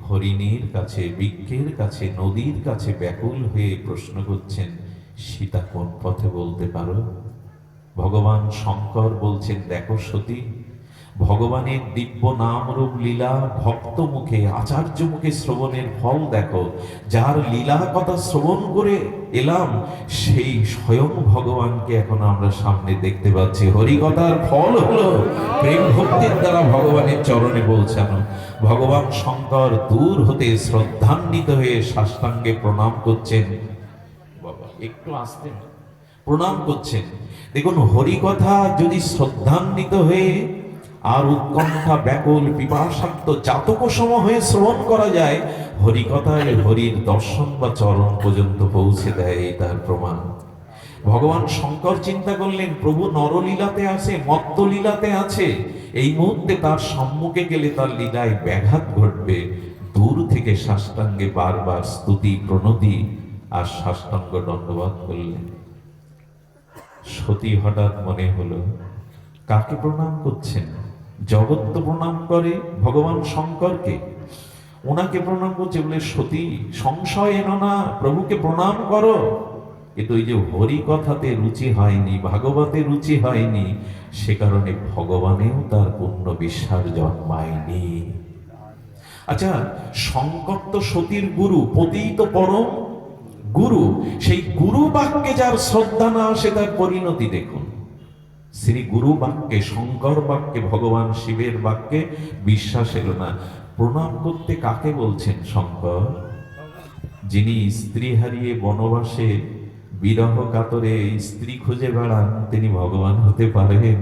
হরিণের কাছে, বৃক্ষের কাছে, নদীর কাছে ব্যাকুল হয়ে প্রশ্ন করছেন, সীতা কোন পথে বলতে পারো? ভগবান শঙ্কর বলছেন, দেখো সতী, ভগবানের দিব্য নাম রূপ লীলা ভক্ত মুখে আচার্য মুখে শ্রবণের ফল দেখো। যার লীলা কথা শ্রবণ করে এলাম সেই স্বয়ং ভগবানকে এখন আমরা সামনে দেখতে পাচ্ছি। হরিকথার ফল হলো প্রেম ভক্তির দ্বারা ভগবানের চরণে পৌঁছানো। ভগবান শঙ্কর দূর হতে শ্রদ্ধান্বিত হয়ে সাষ্টাঙ্গে প্রণাম করছেন। বাবা একটু আসতে প্রণাম করছেন। দেখুন, হরিকথা যদি শ্রদ্ধান্বিত হয়ে আর উৎকণ্ঠা ব্যাকুল পিপাসাক্ত জাতক সম হয়ে শ্রবণ করা যায়, হরিকথায় হরির দর্শন বা চরণ পর্যন্ত পৌঁছে দেয়, তার প্রমাণ। ভগবান শঙ্কর চিন্তা করলেন, প্রভু নরলীলাতে আছে, মত্ত লীলাতে আছে, এই মুহূর্তে তার সম্মুখে গেলে তার লীলায় ব্যাঘাত ঘটবে। দূর থেকে সাষ্টাঙ্গে বারবার স্তুতি প্রণতি আর সাষ্টাঙ্গ দণ্ডবাদ করলেন। সতী হঠাৎ মনে হলো, কাকে প্রণাম করছেন? জগৎ তো প্রণাম করে ভগবান শঙ্করকে, ওনাকে প্রণাম করছে বলে সতী সংশয় এনো না, প্রভুকে প্রণাম করো। কিন্তু এই যে হরি কথাতে রুচি হয়নি, ভাগবতে রুচি হয়নি, সে কারণে ভগবানেও তার পূর্ণ বিশ্বাস জন্মায়নি। আচ্ছা, শঙ্কর তো সতীর গুরু, পতিত পরম গুরু, সেই গুরু বাক্যে যার শ্রদ্ধা না আসে তার পরিণতি দেখুন। শ্রী গুরু বাক্যে, শঙ্কর বাক্যে, ভগবান শিবের বাক্যে বিশ্বাস এলো না। প্রণাম করতে কাকে বলছেন শঙ্কর? যিনি স্ত্রী হারিয়ে বনবাসে বিরহ কাতরে স্ত্রী খুঁজে বেড়ান, তিনি ভগবান হতে পারেন?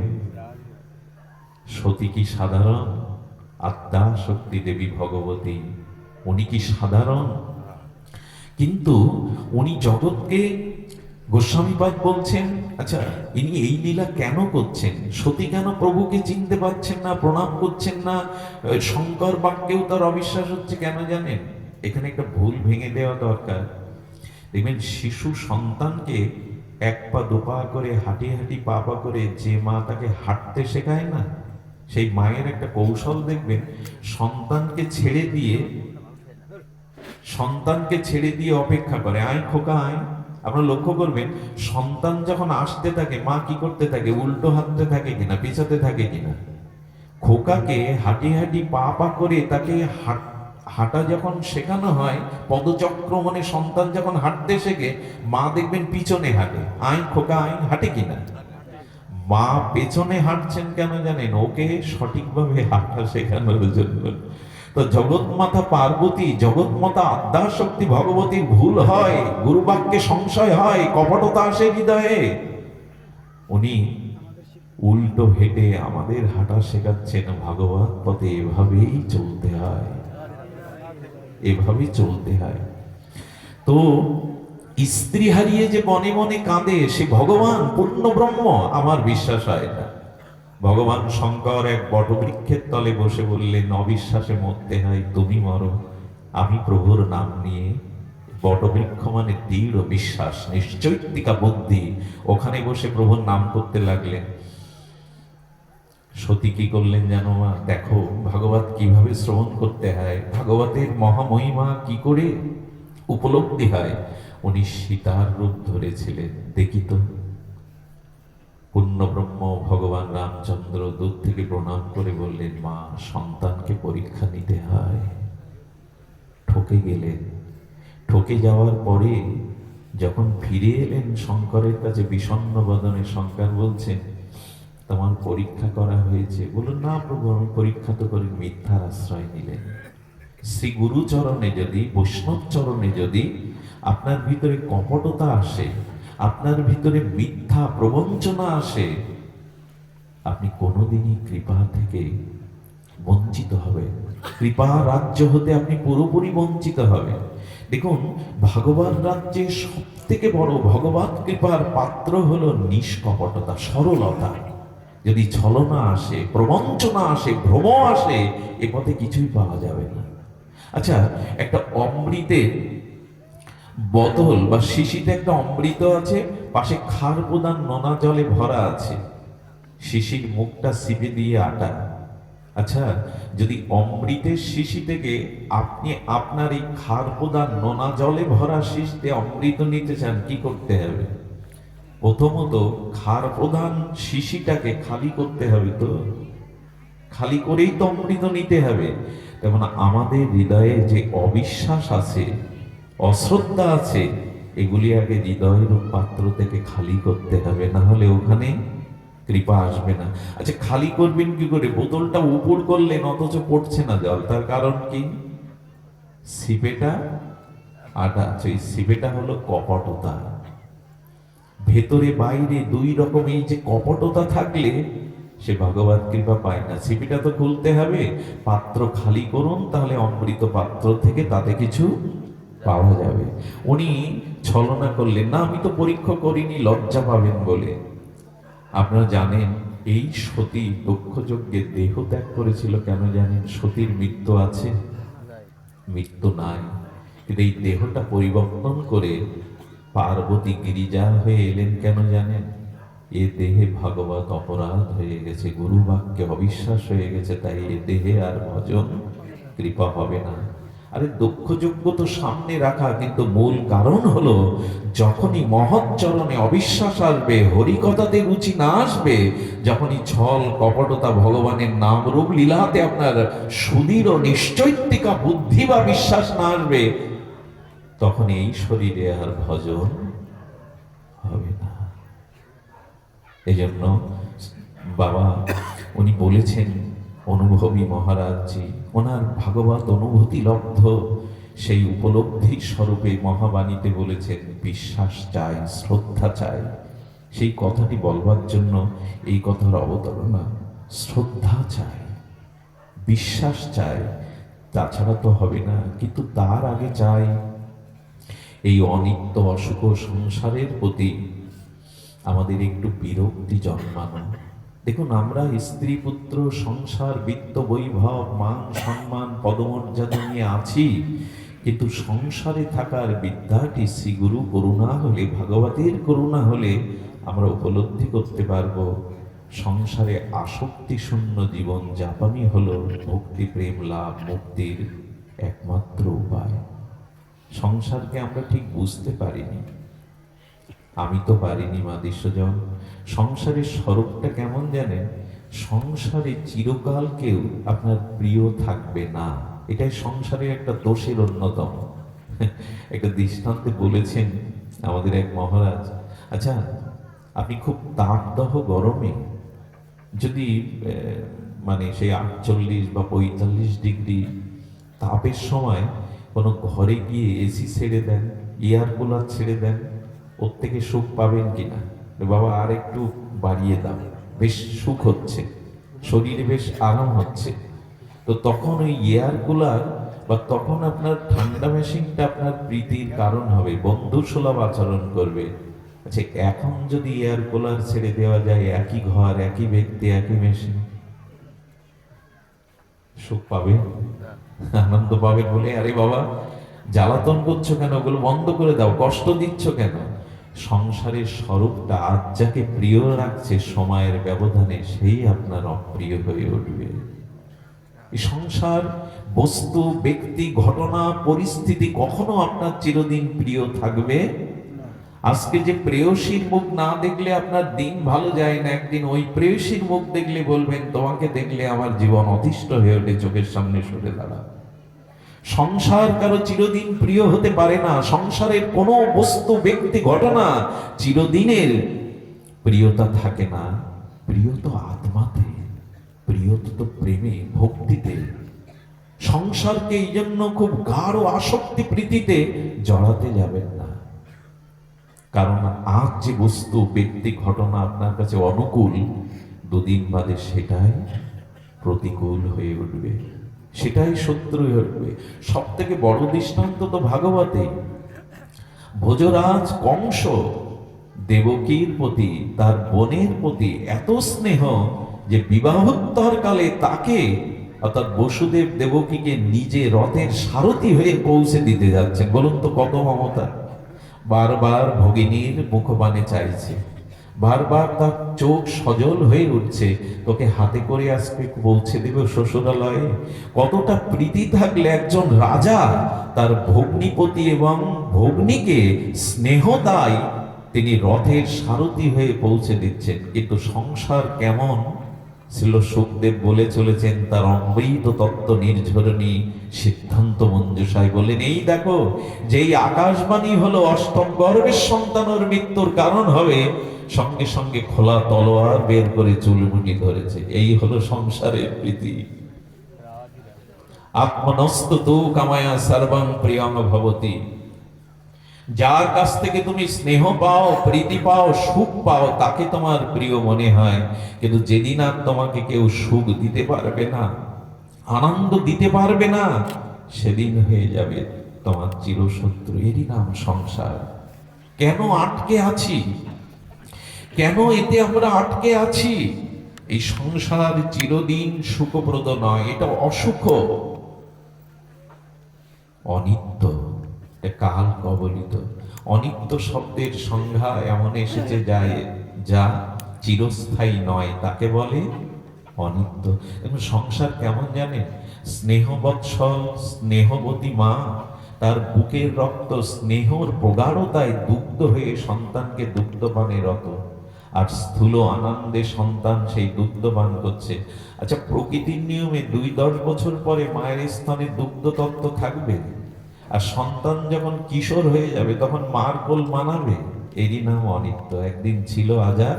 সতী কি সাধারণ? আদ্যা শক্তি দেবী ভগবতী, উনি কি সাধারণ? কিন্তু উনি জগৎকে, গোস্বামীপাদ বলছেন, আচ্ছা ইনি এই লীলা কেন করছেন? সতী কেন প্রভুকে চিনতে পারছেন না, প্রণাম করছেন না? শঙ্কর বাক্যেও তার অবিশ্বাস হচ্ছে কেন জানেন? এখানে একটা ভুল ভেঙে দেওয়া দরকার। দেখবেন, শিশু সন্তানকে এক পা দুপা করে হাঁটি হাঁটি পা পা করে যে মা তাকে হাঁটতে শেখায় না, সেই মায়ের একটা কৌশল দেখবেন, সন্তানকে ছেড়ে দিয়ে অপেক্ষা করে, আয় খোকা আয়। আপনারা লক্ষ্য করবেন, সন্তান যখন আসতে থাকে মা কি করতে থাকে? উল্টো হাঁটতে থাকে কিনা, পিছাতে থাকে কিনা? খোকাকে হাঁটি হাঁটি পা পা করে তাকে হাঁটা যখন শেখানো হয়, পদচক্র মানে সন্তান যখন হাঁটতে শেখে, মা দেখবেন পিছনে হাঁটে, আয় খোকা আয়, হাঁটে কিনা? মা পেছনে হাঁটছেন কেন জানেন? ওকে সঠিকভাবে হাঁটা শেখানোর জন্য। তো জগৎ মাতা পার্বতী, জগৎ মাতা আদ্যা শক্তি ভগবতীর ভুল হয়, গুরু বাক্যে সংশয় হয়, কপটতা আসে হৃদয়ে, উনি উল্টো হেঁটে আমাদের হাঁটা শেখাচ্ছেন ভাগবত পথে। এভাবেই চলতে হয়, এভাবেই চলতে হয়। তো স্ত্রী হারিয়ে যে বনে বনে কাঁদে, সে ভগবান পূর্ণ ব্রহ্ম, আমার বিশ্বাস হয় না। ভগবান শঙ্কর এক বটবৃক্ষের তলে বসে বললেন, অবিশ্বাসে মরতে হয়, তুমি মরো, আমি প্রভুর নাম নিয়ে। বটবৃক্ষ মানে দৃঢ় বিশ্বাস, নিশ্চৈতিকা বুদ্ধি, ওখানে বসে প্রভুর নাম করতে লাগলেন। সতী কি করলেন জানো মা? দেখো ভাগবত কিভাবে শ্রবণ করতে হয়, ভাগবতের মহামহিমা কি করে উপলব্ধি হয়। উনি সীতার রূপ ধরেছিলেন, দেখি তো। পূর্ণ ব্রহ্ম ভগবান রামচন্দ্র দূর থেকে প্রণাম করে বললেন, মা, সন্তানকে পরীক্ষা নিতে হয়। ঠকে গেলেন। ঠকে যাওয়ার পরে যখন ফিরে এলেন শঙ্করের কাছে বিষণ্ণ বদনে, শঙ্কর বলছেন, তোমার পরীক্ষা করা হয়েছে? বলল, না প্রভু, আমি পরীক্ষা তো করি। মিথ্যার আশ্রয় নিলেন। শ্রী গুরুচরণে যদি, বৈষ্ণব চরণে যদি আপনার ভিতরে কপটতা আসে, আপনার ভিতরে মিথ্যা প্রবঞ্চনা আসে, আপনি কোনোদিনই কৃপা থেকে বঞ্চিত হবেন। কৃপা রাজ্য হতে আপনি পুরোপুরি বঞ্চিত হবেন। দেখুন, ভগবান রাজ্যে সব থেকে বড় ভগবত কৃপার পাত্র হলো নিষ্কপটতা, সরলতা। যদি ছলনা আসে, প্রবঞ্চনা আসে, ভ্রম আসে, এ পথে কিছুই পাওয়া যাবে না। আচ্ছা, একটা অমৃতের বোতল বা শিশিতে একটা অমৃত আছে, পাশে খার প্রদান নোনা জলে ভরা আছে, শিশির মুখটা সিপে দিয়ে আটা। আচ্ছা, যদি অমৃতের শিশি থেকে আপনি আপনার এই খার প্রদান নোনা জলে ভরা শিশিতে অমৃত নিতে চান, কি করতে হবে? প্রথমত খার প্রধান শিশিটাকে খালি করতে হবে। তো খালি করেই তো অমৃত নিতে হবে। তেমন আমাদের হৃদয়ে যে অবিশ্বাস আছে, অশ্রদ্ধা আছে, এগুলি আগে হৃদয়ের পাত্র থেকে খালি করতে হবে, না হলে ওখানে কৃপা আসবে না। আচ্ছা, খালি করবেন কি করে? বোতলটা উপর করলেন অথচ পড়ছে না জল, তার কারণ কি? সিপেটা আটা আছে। এই সিপেটা হলো কপটতা। ভেতরে বাইরে দুই রকম এই যে কপটতা থাকলে সে ভগবত কৃপা পায় না। সিপিটা তো খুলতে হবে, পাত্র খালি করুন, তাহলে অমৃত পাত্র থেকে তাতে কিছু পাওয়া যাবে। উনি ছলনা করলেন, না আমি তো পরীক্ষা করিনি, লজ্জা পাবেন বলে। আপনারা জানেন, এই সতী দক্ষযজ্ঞে দেহ ত্যাগ করেছিল কেন জানেন? সতীর মৃত্যু আছে? মৃত্যু নাই, কিন্তু এই দেহটা পরিবর্তন করে পার্বতী গিরিজা হয়ে এলেন কেন জানেন? এ দেহে ভগবত অপরাধ হয়ে গেছে, গুরু বাক্যে অবিশ্বাস হয়ে গেছে, তাই এ দেহে আর ভজন কৃপা হবে না। আরে দক্ষযজ্ঞ তো সামনে রাখা, কিন্তু মূল কারণ হলো যখনই মহৎ চরণে অবিশ্বাস আসবে, হরিকথাতে রুচি না আসবে, যখনই ছল কপটতা ভগবানের নাম রূপ লীলাতে আপনার সুদৃঢ় ও নিশ্চৈতিকা বুদ্ধি বা বিশ্বাস না আসবে, তখন এই শরীরে আর ভজন হবে না। এই জন্য বাবা উনি বলেছেন, অনুভবী মহারাজজি ওনার ভাগবত অনুভূতি লব্ধ সেই উপলব্ধি স্বরূপে মহাবাণীতে বলেছেন, বিশ্বাস চাই, শ্রদ্ধা চাই। সেই কথাটি বলবার জন্য এই কথার অবতারণা। শ্রদ্ধা চাই, বিশ্বাস চাই, তাছাড়া তো হবে না। কিন্তু তার আগে চাই এই অনিত্য অসুখ সংসারের প্রতি আমাদের একটু বিরক্তি জন্মানো। দেখুন, আমরা স্ত্রী পুত্র সংসার বিত্ত বৈভব মান সম্মান পদমর্যাদা নিয়ে আছি, কিন্তু সংসারে থাকার বিদ্যাটি শ্রীগুরু করুণা হলে, ভাগবতের করুণা হলে আমরা উপলব্ধি করতে পারবো সংসারে আসক্তি শূন্য জীবন যাপনই হলো ভক্তি প্রেম লাভ মুক্তির একমাত্র উপায়। সংসারকে আমরা ঠিক বুঝতে পারিনি, আমি তো পারিনি মাদিস্যজন। সংসারের স্বরূপটা কেমন জানেন? সংসারে চিরকাল কেউ আপনার প্রিয় থাকবে না, এটাই সংসারের একটা দোষের অন্যতম। একটা দৃষ্টান্তে বলেছেন আমাদের এক মহারাজ, আচ্ছা আপনি খুব তাপদাহ গরমে যদি মানে সেই 48 বা 45 ডিগ্রি তাপের সময় কোনো ঘরে গিয়ে এসি ছেড়ে দেন, এয়ার কুলার ছেড়ে দেন, ওর থেকে সুখ পাবেন কিনা? বাবা আর একটু বাড়িয়ে দাও, বেশ সুখ হচ্ছে, শরীরে বেশ আরাম হচ্ছে। তো তখন ওই এয়ার কুলার বা তখন আপনার ঠান্ডা মেশিনটা আপনার প্রীতির কারণ হবে, বন্ধু সুলভ আচরণ করবে। আচ্ছা, এখন যদি এয়ার কুলার ছেড়ে দেওয়া যায়, একই ঘর একই ব্যক্তি একই মেশিন, সুখ পাবে? আনন্দ পাবে বলে, আরে বাবা জ্বালাতন করছো কেন, ওগুলো বন্ধ করে দাও, কষ্ট দিচ্ছ কেন? সংসারের স্বরূপটা আজ যাকে প্রিয় রাখছে সময়ের ব্যবধানে, সেই আপনার অপ্রিয় হয়ে উঠবে। এই সংসার বস্তু ব্যক্তি ঘটনা পরিস্থিতি কখনো আপনার চিরদিন প্রিয় থাকবে। আজকে যে প্রেয়সীর মুখ না দেখলে আপনার দিন ভালো যায় না, একদিন ওই প্রেয়সীর মুখ দেখলে বলবেন, তোমাকে দেখলে আমার জীবন অতিষ্ঠ হয়ে ওঠে, চোখের সামনে সরে দাঁড়া। সংসার কারো চিরদিন প্রিয় হতে পারে না, সংসারের কোনো বস্তু ব্যক্তি ঘটনা চিরদিনের প্রিয়তা থাকে না। প্রিয় তো আত্মাতে, প্রিয় তো প্রেমে, ভক্তিতে। সংসারকে এই জন্য খুব গাঢ় আসক্তি প্রীতিতে জড়াতে যাবেন না। কারণ আজ যে বস্তু, ব্যক্তি, ঘটনা আপনার কাছে অনুকূল, দুদিন বাদে সেটাই প্রতিকূল হয়ে উঠবে, সেটাই শত্রু হয়ে উঠবে। সব থেকে বড় দৃষ্টান্ত তো ভাগবতে। ভোজরাজ কংস দেবকীর প্রতি, তার বোনের প্রতি এত স্নেহ যে বিবাহোত্তর কালে তাকে, অর্থাৎ বসুদেব দেবকীকে নিজে রথের সারথি হয়ে পৌঁছে দিতে যাচ্ছেন। বলুন তো কত মমতা! বারবার ভগিনীর মুখপানে চাইছে, বারবার তার চোখ সজল হয়ে উঠছে, তোকে হাতে করে আজকে পৌঁছে দেবে শ্বশুরালয়ে। কতটা প্রীতি থাকলে একজন রাজা তার ভগ্নিপতি এবং ভগ্নীকে স্নেহ দেয়, তিনি রথের সারথি হয়ে পৌঁছে দিচ্ছেন। কিন্তু সংসার কেমন ছিল সুখদেব বলে চলেছেন তার অমৃত তত্ত্ব নির্ঝরণী সিদ্ধান্ত মঞ্জুষায় বলেন, এই দেখো, যেই আকাশবাণী হলো অষ্টম গর্ভের সন্তানের মৃত্যুর কারণ হবে, সঙ্গে সঙ্গে খোলা তলোয়ার বের করে চুলমুনি ধরেছে। এই হলো সংসারের প্রীতি। আত্মনস্ত তু কামায়া সর্বং প্রিয়ং ভবতি। যার কাছ থেকে তুমি স্নেহ পাও, প্রীতি পাও, সুখ পাও, তাকে তোমার প্রিয় মনে হয়। কিন্তু যেদিন আর তোমাকে কেউ সুখ দিতে পারবে না, আনন্দ দিতে পারবে না, সেদিন হয়ে যাবে তোমার চিরশত্রু। এরই নাম সংসার। কেন আটকে আছি? কেন এতে আমরা আটকে আছি? এই সংসার চিরদিন সুখপ্রদ নয়, এটা অসুখ, অনিত্য, কাল কবলিত। অনিত্য শব্দের সংজ্ঞা এমন এসেছে যায় যা চিরস্থায়ী নয়, তাকে বলে অনিত্য। এবং সংসার কেমন জানেন? স্নেহবৎসল স্নেহবতী মা তার বুকের রক্ত স্নেহর প্রগাঢ়তায় দুগ্ধ হয়ে সন্তানকে দুগ্ধপানে রত, আর স্থূল আনন্দে সন্তান সেই দুগ্ধ পান করছে। আচ্ছা, প্রকৃতির নিয়মে 2-10 বছর পরে মায়ের স্তনে দুগ্ধ তত্ত্ব থাকবে, আর সন্তান যখন কিশোর হয়ে যাবে তখন মার কোল মানাবে। এরই নাম অনিত্য। একদিন ছিল, আজ আর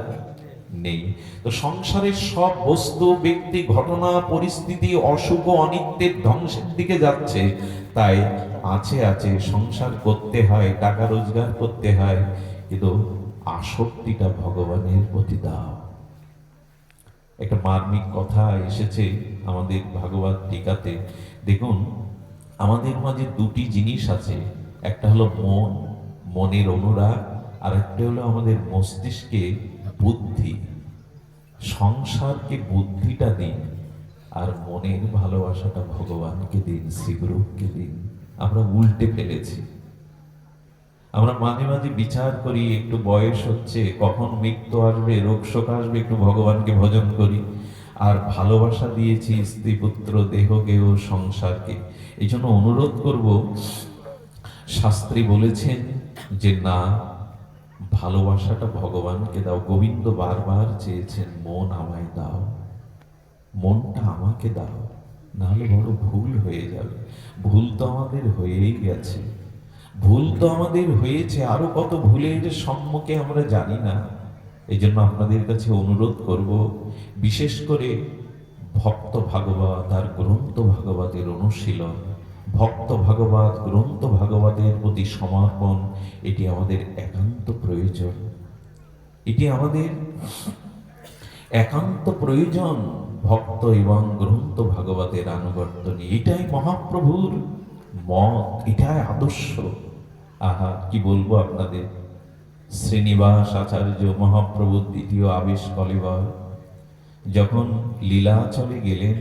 নেই। তো সংসারের সব বস্তু, ব্যক্তি, ঘটনা, পরিস্থিতি অশুভ, অনিত্যের ধ্বংসের দিকে যাচ্ছে। তাই আছে আছে সংসার করতে হয়, টাকা রোজগার করতে হয়, কিন্তু আসক্তিটা ভগবানের প্রতি দাও। একটা মার্মিক কথা এসেছে আমাদের ভাগবত টিকাতে। দেখুন, আমাদের মাঝে দুটি জিনিস আছে, একটা হলো মন, মনের অনুরাগ, আর একটা হলো আমাদের মস্তিষ্কে বুদ্ধি। সংসারকে বুদ্ধিটা দিন, আর মনের ভালোবাসাটা ভগবানকে দিন, শ্রীগুরুকে দিন। আমরা উল্টে ফেলেছি। আমরা মাঝে মাঝে বিচার করি, একটু বয়স হচ্ছে, কখন মৃত্যু আসবে, রোগ শোক আসবে, একটু ভগবানকে ভজন করি। আর ভালোবাসা দিয়েছি স্ত্রী, পুত্র, দেহকে ও সংসারকে। এই জন্য অনুরোধ করব, শাস্ত্রী বলেছেন যে না, ভালোবাসাটা ভগবানকে দাও। গোবিন্দ বারবার চেয়েছেন, মন আমায় দাও, মনটা আমাকে দাও, নাহলে বড় ভুল হয়ে যাবে। ভুল তো আমাদের হয়েই গেছে, ভুল তো আমাদের হয়েছে, আরো কত ভুলের সম্মুখে আমরা জানি না। এই জন্য আপনাদের কাছে অনুরোধ করব, বিশেষ করে ভক্ত ভাগবত আর গ্রন্থ ভাগবতের অনুশীলন, ভক্ত ভাগবত, গ্রন্থ ভাগবতের প্রতি সমর্পণ, এটি আমাদের একান্ত প্রয়োজন। এটি আমাদের একান্ত প্রয়োজন। ভক্ত এবং গ্রন্থ ভাগবতের আনুগত্য নিয়ে, এটাই মহাপ্রভুর মত, এটাই আদর্শ। আহা, কি বলবো আপনাদের। শ্রীনিবাস আচার্য মহাপ্রভুর দ্বিতীয় আবেশ কলেবর যখন লীলাচলে গেলেন,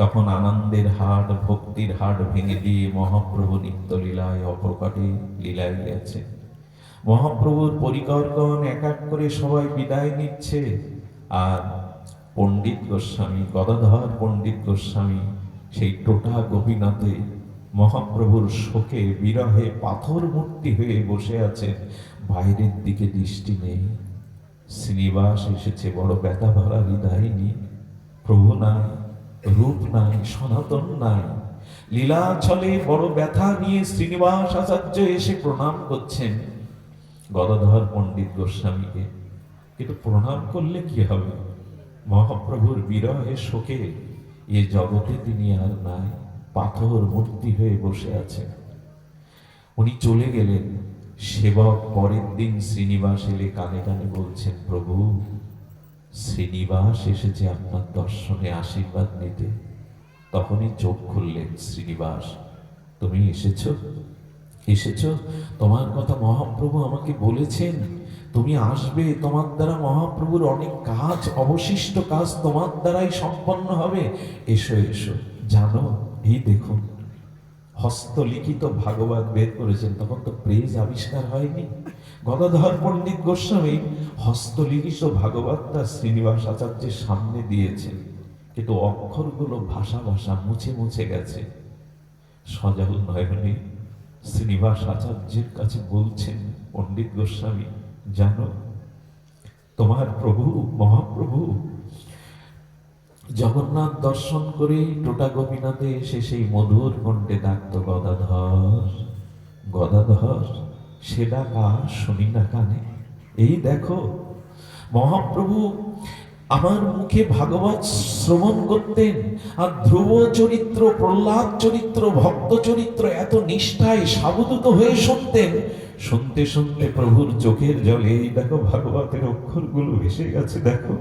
তখন আনন্দের হাট, ভক্তির হাট ভেঙে দিয়ে মহাপ্রভু নিত্য লীলায় অপ্রকটে লীলায় গেছেন। মহাপ্রভুর পরিকরগণ এক এক করে সবাই বিদায় নিচ্ছে, আর পণ্ডিত গোস্বামী, গদাধর পণ্ডিত গোস্বামী সেই টোটা গোপীনাথে মহাপ্রভুর শোকে বিরহে পাথর মূর্তি হয়ে বসে আছেন, বাইরের দিকে দৃষ্টি নেই। শ্রীনিবাস এসেছে বড় ব্যথা ভরা হৃদয় নিয়ে। প্রভু নাই, রূপ নাই, সনাতন নাই। লীলাচলে বড় ব্যথা নিয়ে শ্রীনিবাস আচার্য এসে প্রণাম করছেন গদাধর পণ্ডিত গোস্বামীকে। কিন্তু প্রণাম করলে কি হবে? মহাপ্রভুর বিরহে শোকে এ জগতে তিনি আর নাই, পাথর মূর্তি হয়ে বসে আছেন। উনি চলে গেলেন। সেবক পরের দিন শ্রীনিবাস এলে কানে কানে বলছেন, প্রভু শ্রীনিবাস এসেছে আপনার দর্শনে আশীর্বাদ নিতে। তখনই চোখ খুললেন শ্রীনিবাস। তুমি এসেছো? এসেছো? তোমার কথা মহাপ্রভু আমাকে বলেছেন, তুমি আসবে, তোমার দ্বারা মহাপ্রভুর অনেক কাজ, অবশিষ্ট কাজ তোমার দ্বারাই সম্পন্ন হবে। এসো এসো। জানো, এই দেখুন হস্তলিখিত ভাগবত বের করেছেন। তখন তো প্রেজ আবিষ্কার হয়নি। গদাধর পণ্ডিত গোস্বামী হস্তলিখিত ভাগবতটা শ্রীনিবাস আচার্যের সামনে দিয়েছেন, কিন্তু অক্ষরগুলো ভাষা ভাষা মুছে মুছে গেছে। সজল নয়নে শ্রীনিবাস আচার্যের কাছে বলছেন, পণ্ডিত গোস্বামী জানো, তোমার প্রভু মহাপ্রভু জগন্নাথ দর্শন করে টোটা গোপীনাথে এসে সেই মধুর কণ্ঠে ডাকতো, গদাধর গদাধর। সে ডাকা শুনি না কানে। এই দেখো মহাপ্রভু আমার মুখে ভাগবত শ্রবণ করতেন, আর ধ্রুব চরিত্র, প্রহ্লাদ চরিত্র, ভক্ত চরিত্র এত নিষ্ঠায় সাবধান হয়ে শুনতেন। শুনতে শুনতে প্রভুর চোখের জলে এই দেখো ভাগবতের অক্ষরগুলো ভেসে গেছে। দেখো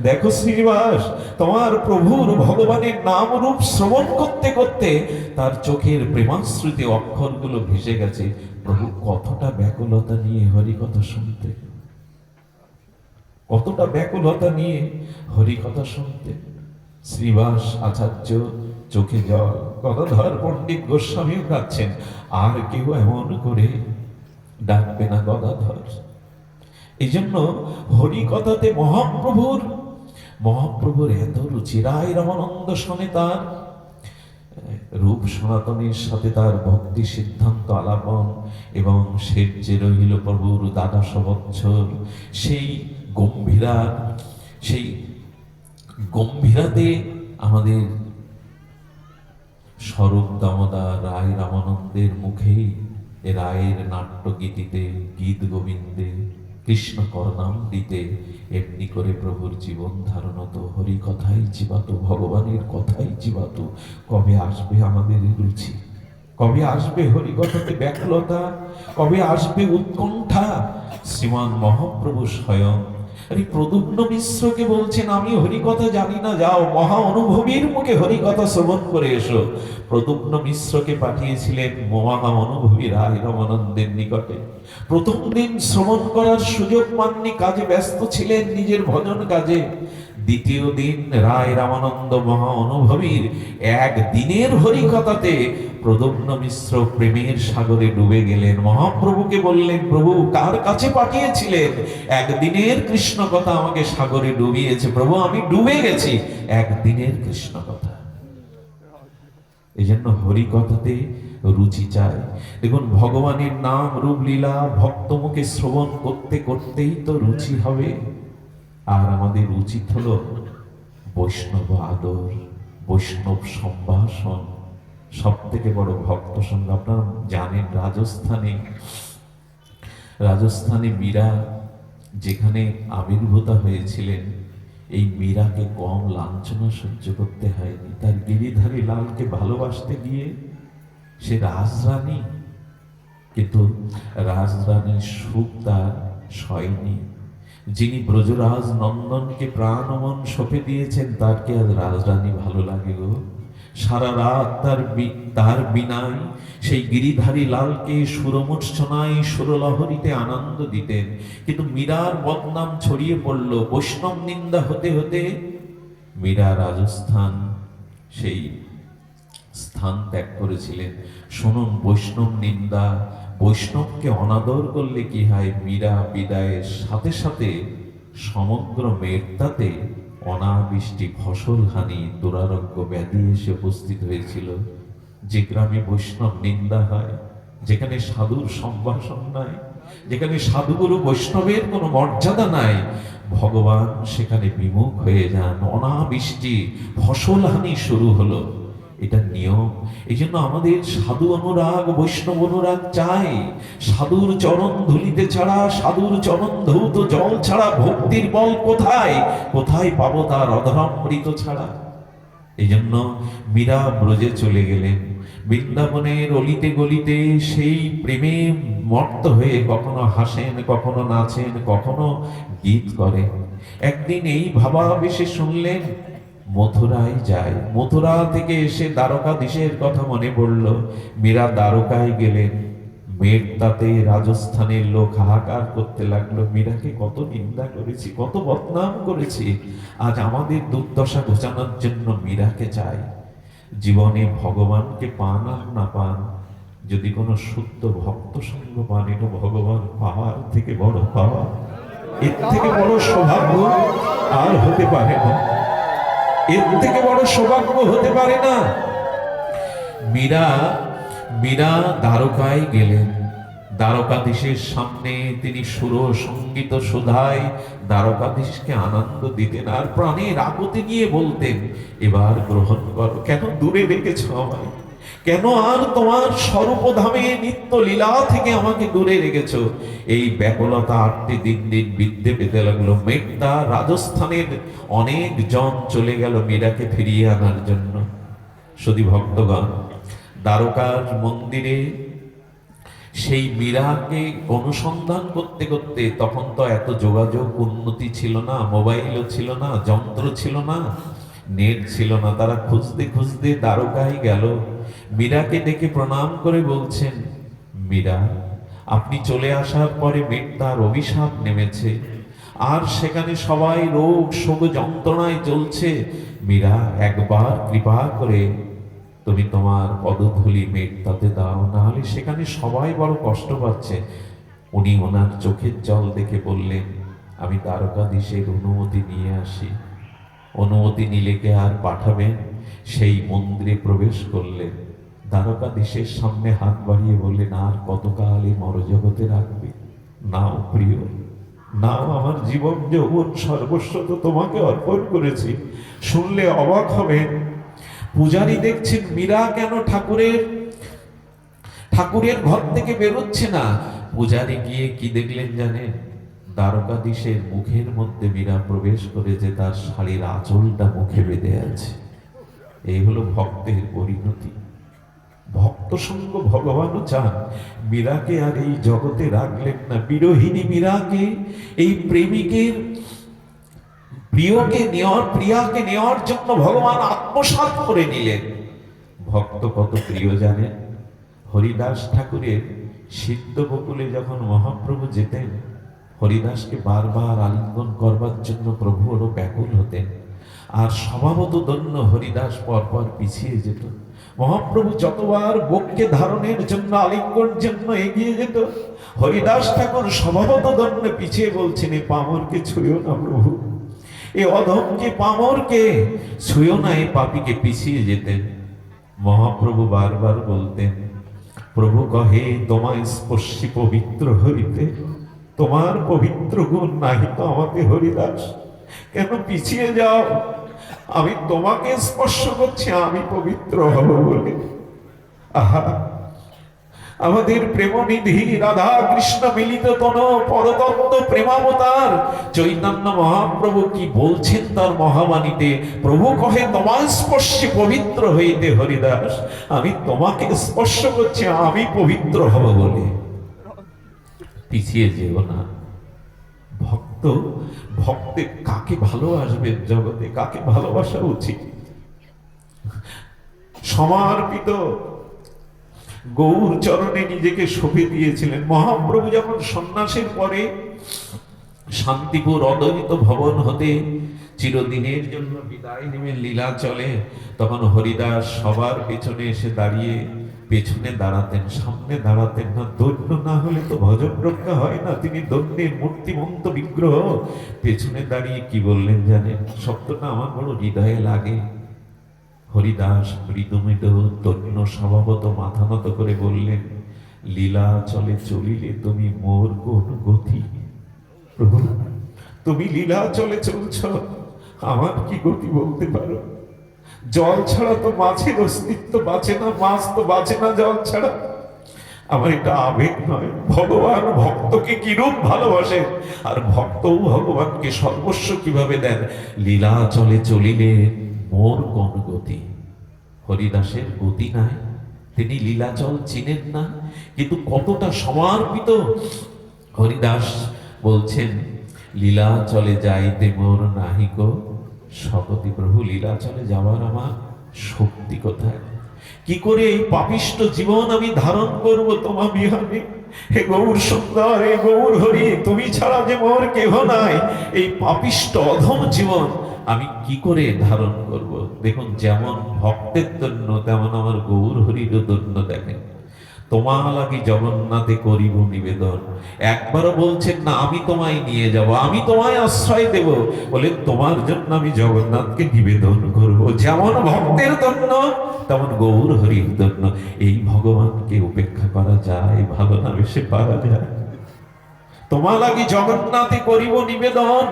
দেখো শ্রীনিবাস, তোমার প্রভুর ভগবানের নাম রূপ শ্রবণ করতে করতে তার চোখের প্রেমাশ্রুতি অক্ষরগুলো ভেসে গেছে। প্রভু কতটা ব্যাকুলতা নিয়ে হরিকথা শুনতে, কতটা ব্যাকুলতা নিয়ে হরিকথা শুনতে। শ্রীনিবাস আচার্য চোখে জল, গদাধর পণ্ডিত গোস্বামীও কাঁদছেন। আর কেউ এমন করে ডাকবে না গদাধর। এই জন্য হরিকথাতে মহাপ্রভুর এত রুচি। রায় রামানন্দ শোনে তার রূপ সনাতনের সাথে তার ভক্তি সিদ্ধান্ত আলাপন, এবং শেষ যে রহিল প্রভুর দ্বাদশ বৎসর, সেই গম্ভীরাতে আমাদের স্বরূপ দামোদর রায় রামানন্দের মুখেই রায়ের নাট্যগীতিতে, গীত গোবিন্দে, কৃষ্ণ করণামৃতে এমনি করে প্রভুর জীবন ধারণ তো হরি কথাই জীবাত, ভগবানের কথাই জীবাত। কবে আসবে আমাদের এই রুচি? কবে আসবে হরিকথাতে ব্যাকুলতা? কবে আসবে উৎকণ্ঠা? শ্রীমান মহাপ্রভু স্বয়ং প্রদ্যুম্ন মিশ্রকে বলছেন, আমি হরিকথা জানি না, যাও মহা অনুভবীর মুখে হরিকথা শ্রবণ করে এসো। প্রদ্যুম্ন মিশ্রকে পাঠিয়েছিলেন মহা অনুভবী রায় রামানন্দের নিকটে। প্রথম দিন শ্রবণ করার সুযোগ পাননি, কাজে ব্যস্ত ছিলেন, নিজের ভজন কাজে। দ্বিতীয় দিন রায় রামানন্দ মহা অনুভবীর একদিনের হরিকথাতে প্রদ্যুম্ন মিশ্র প্রেমের সাগরে ডুবে গেলেন। মহাপ্রভুকে বললেন, প্রভু কার কাছে পাঠিয়েছিলেন? একদিনের কৃষ্ণ কথা আমাকে সাগরে ডুবিয়েছে প্রভু, আমি ডুবে গেছি। একদিনের কৃষ্ণ কথা। এই জন্য হরিকথাতে রুচি চাই। দেখুন ভগবানের নাম রূপ লীলা ভক্ত মুখে শ্রবণ করতে করতেই তো রুচি হবে। আর আমাদের উচিত হলো বৈষ্ণব আদর, বৈষ্ণব সম্ভাষণ। সব থেকে বড় ভক্ত সঙ্গ আপনারা জানেন, রাজস্থানে মীরা যেখানে আবির্ভূত হয়েছিলেন, এই মীরাকে কম লাঞ্ছনা সহ্য করতে হয়নি। তার গিরিধারী লালকে ভালোবাসতে গিয়ে সে রাজরানী, কিন্তু রাজরানীর সুখ তার সয়নি। যিনি ব্রজরাজ নন্দনকে প্রাণ মন সঁপে দিয়েছেন, তার কি আজ রাজরানী ভালো লাগে গো? সারা রাত তার বিনায় সেই গিরিধারী লালকে সুরমূর্ছনায় সুরলহরীতে আনন্দ দিতেন। কিন্তু মীরার বদনাম ছড়িয়ে পড়ল, বৈষ্ণব নিন্দা হতে হতে মীরা রাজস্থান সেই স্থান ত্যাগ করেছিলেন। শুনুন, বৈষ্ণব নিন্দা, বৈষ্ণবকে অনাদর করলে কি হয়? মীরা বিদায়ের সাথে সাথে সমগ্র মেঘতাতে অনাবৃষ্টি, ফসল হানি, দুরারোগ্য ব্যাধি এসে উপস্থিত হয়েছিল। যে গ্রামে বৈষ্ণব নিন্দা হয়, যেখানে সাধুর সম্ভাষণ নাই, যেখানে সাধুগুরু বৈষ্ণবের কোনো মর্যাদা নাই, ভগবান সেখানে বিমুখ হয়ে যান। অনাবৃষ্টি, ফসল হানি শুরু হলো। এটা নিয়ম। এই জন্য আমাদের সাধু অনুরাগ, বৈষ্ণব অনুরাগ চাই। সাধুর চরণ ধুলিতে ছাড়া, সাধুর চরণ ধৌত জল ছাড়া ভক্তির বল কোথায়? কোথায় পাবো তার অধরামৃত ছাড়া? এই জন্য মীরা ব্রজে চলে গেলেন। বৃন্দাবনের অলিতে গলিতে সেই প্রেমে মত্ত হয়ে কখনো হাসেন, কখনো নাচেন, কখনো গীত করেন। একদিন এই ভাবাবেশে শুনলেন মথুরায় যায়। মথুরা থেকে এসে দ্বারকাধীশের কথা মনে পড়ল। মীরা দ্বারকায় গেলেন। মেঘতাতে রাজস্থানের লোক হাহাকার করতে লাগলো, মীরাকে কত নিন্দা করেছি, কত বদনাম করেছি, আজ আমাদের দুর্দশা ঘোচানোর জন্য মীরাকে চাই। জীবনে ভগবানকে পান আর না পান, যদি কোনো শুদ্ধ ভক্ত সঙ্গ পান, এটা ভগবান পাওয়ার থেকে বড় পাওয়া, এর থেকে বড় সৌভাগ্য আর হতে পারে না, এর থেকে বড় সৌভাগ্য হতে পারে না। মীরা দ্বারকায় গেলেন। দ্বারকাধীশের সামনে তিনি সুর সঙ্গীত সুধায় দ্বারকাধীশকে আনন্দ দিতেন, আর প্রাণের আকুতি নিয়ে বলতেন, এবার গ্রহণ করো। কেন দূরে রেখেছ আমায়? কেন আর তোমার স্বরূপধামে নিত্য লীলা থেকে আমাকে দূরে রেখেছ? এই ব্যাকুলতা আটটি দিন দিন বৃদ্ধি পেতে লাগলো। মেঘটা রাজস্থানের অনেক জন চলে গেল মীরাকে ফিরিয়ে আনার জন্য। শুধু ভক্তগণ, দ্বারকার মন্দিরে সেই মীরাকে অনুসন্ধান করতে করতে, তখন তো এত যোগাযোগ উন্নতি ছিল না, মোবাইলও ছিল না, যন্ত্র ছিল না, নেট ছিল না। তারা খুঁজতে খুঁজতে দ্বারকায় গেল। মীরাকে ডেকে প্রণাম করে বলছেন, মীরা, আপনি চলে আসার পরে মেঘটার অভিশাপ নেমেছে, আর সেখানে সবাই রোগ শোক যন্ত্রণায় চলছে। মীরা, একবার কৃপা করে তুমি তোমার পদধূলি মেঘটাতে দাও, না হলে সেখানে সবাই বড় কষ্ট পাচ্ছে। উনি ওনার চোখের জল দেখে বললেন, আমি দ্বারকাধীশের অনুমতি নিয়ে আসি। অনুমতি নিলে কে আর পাঠাবেন? সেই মন্দিরে প্রবেশ করলেন। দ্বারকাধীশের সামনে হাত বাড়িয়ে বললেন, আর কতকাল এই মরজগতে রাখবে? নাও প্রিয়, নাও, আমার জীবন যৌবন সর্বস্ব তো তোমাকে অর্পণ করেছি। শুনলে অবাক হবেন, পূজারী দেখছেন মীরা কেন ঠাকুরের ঘর থেকে বেরোচ্ছে না। পূজারী গিয়ে কি দেখলেন জানেন? দ্বারকাধীশের মুখের মধ্যে মীরা প্রবেশ করেছে, তার শাড়ির আঁচলটা মুখে বেঁধে আছে। এই হলো ভক্তের পরিণতি। ভক্ত সঙ্গ ভগবানও চান। মীরাকে আর এই জগতে রাখলেন না। বিরোহিনী মীরাকে, এই প্রেমিকের প্রিয়াকে নেওয়ার জন্য ভগবান আত্মসাৎ করে নিলেন। ভক্ত কত প্রিয় জানেন? হরিদাস ঠাকুরের সিদ্ধ বকুলে যখন মহাপ্রভু যেতেন, হরিদাসকে বারবার আলিঙ্গন করবার জন্য প্রভু ওরও ব্যাকুল হতেন, আর স্বভাবত দন্য হরিদাস পরপর পিছিয়ে যেত। মহাপ্রভু যতবার বক্ষে ধারণের জন্য, আলিঙ্গন জন্য এগিয়ে যেত, হরিদাস ঠাকুর স্বভাবত দন্য পিছিয়ে বলছেন, এ পামরকে ছুঁয়ো না প্রভু, এ অধমকে পামরকে ছুঁয়ো না, এ পাপীকে পিছিয়ে যেতেন। মহাপ্রভু বারবার বলতেন, প্রভু কহে তোমায় স্পর্শী পবিত্র হইতে, তোমার পবিত্র গুণ নাহি তো আমাকে হরিদাস, কেন পিছিয়ে যাও? আমি তোমাকে স্পর্শ করছি, আমি পবিত্র হব বলে। আহা, আমাদের প্রেমনিধি রাধা কৃষ্ণ মিলিত তন পরতত্ত্ব প্রেমাবতার চৈতন্য মহাপ্রভু কি বলছেন তার মহাবাণীতে? প্রভু কহে তোমার স্পর্শে পবিত্র হইতে হরিদাস, আমি তোমাকে স্পর্শ করছি, আমি পবিত্র হব বলে। পিছিয়ে যেও না। ভক্তে কাকে ভালোবাসবে জগতে? কাকে ভালোবাসা উচিত? সমর্পিত গৌর চরণে নিজেকে সঁপে দিয়েছিলেন। মহাপ্রভু যখন সন্ন্যাসের পরে শান্তিপুর অদ্বৈত ভবন হতে চিরদিনের জন্য বিদায় নেমে লীলা চলে, তখন হরিদাস সবার পেছনে এসে দাঁড়িয়ে পেছনে দাঁড়াতেন, সামনে দাঁড়াতেন না। দৈন্য না হলে তো ভজন রক্ষা হয় না। তিনি দৈন্যের মূর্তিমন্ত বিগ্রহ, পেছনে দাঁড়িয়ে কি বললেন জানেন? শব্দটা আমার বড় হৃদয়ে লাগে। হরিদাস মৃদুমৃদ দৈন্য স্বভাবত মাথা নত করে বললেন, লীলা চলে চলিলে তুমি মোর কোন গতি? প্রভু, তুমি লীলা চলে চলছ, আমার কি গতি বলতে পারো? জল ছাড়া তো মাছের অস্তিত্ব বাঁচে না, মাছ তো বাঁচে না জল ছাড়া। আমার এটা আবেগ নয়, ভগবান ভক্তকে কিরূপ ভালোবাসে, আর ভক্তও ভগবানকে সর্বস্ব কিভাবে দেন। লীলা চলে চলিলে মোর কোন গতি। হরিদাসের গতি নাই, তিনি লীলাচল চিনেন না, কিন্তু কতটা সমর্পিত। হরিদাস বলছেন, লীলা চলে যাইতে মোর নাহিক শক্তি। প্রভু, লীলা চলে যাওয়ার আমার শক্তি কোথায়? কি করে এই পাপিষ্ট জীবন আমি ধারণ করব তোমা বিহানে? হে গৌর সুন্দর, হে গৌর হরি, তুমি ছাড়া যে মোর কেহ নাই, এই পাপিষ্ট অধম জীবন আমি কি করে ধারণ করব? দেখুন, যেমন ভক্তের জন্য তেমন আমার গৌর হরির জন্য। দেখেন, তোমা লাগি জগন্নাথে করিব নিবেদন। একবারও বলছেন না আমি তোমায় নিয়ে যাব, আমি তোমায় আশ্রয় দেব, বলে তোমার জন্য আমি জগন্নাথকে নিবেদন করব। যেমন ভক্তের জন্য তেমন গৌর হরির জন্য। এই ভগবানকে উপেক্ষা করা যায়? ভালো না বেশি পারা যায়? তোমা লাগি জগন্নাথে করিব নিবেদন।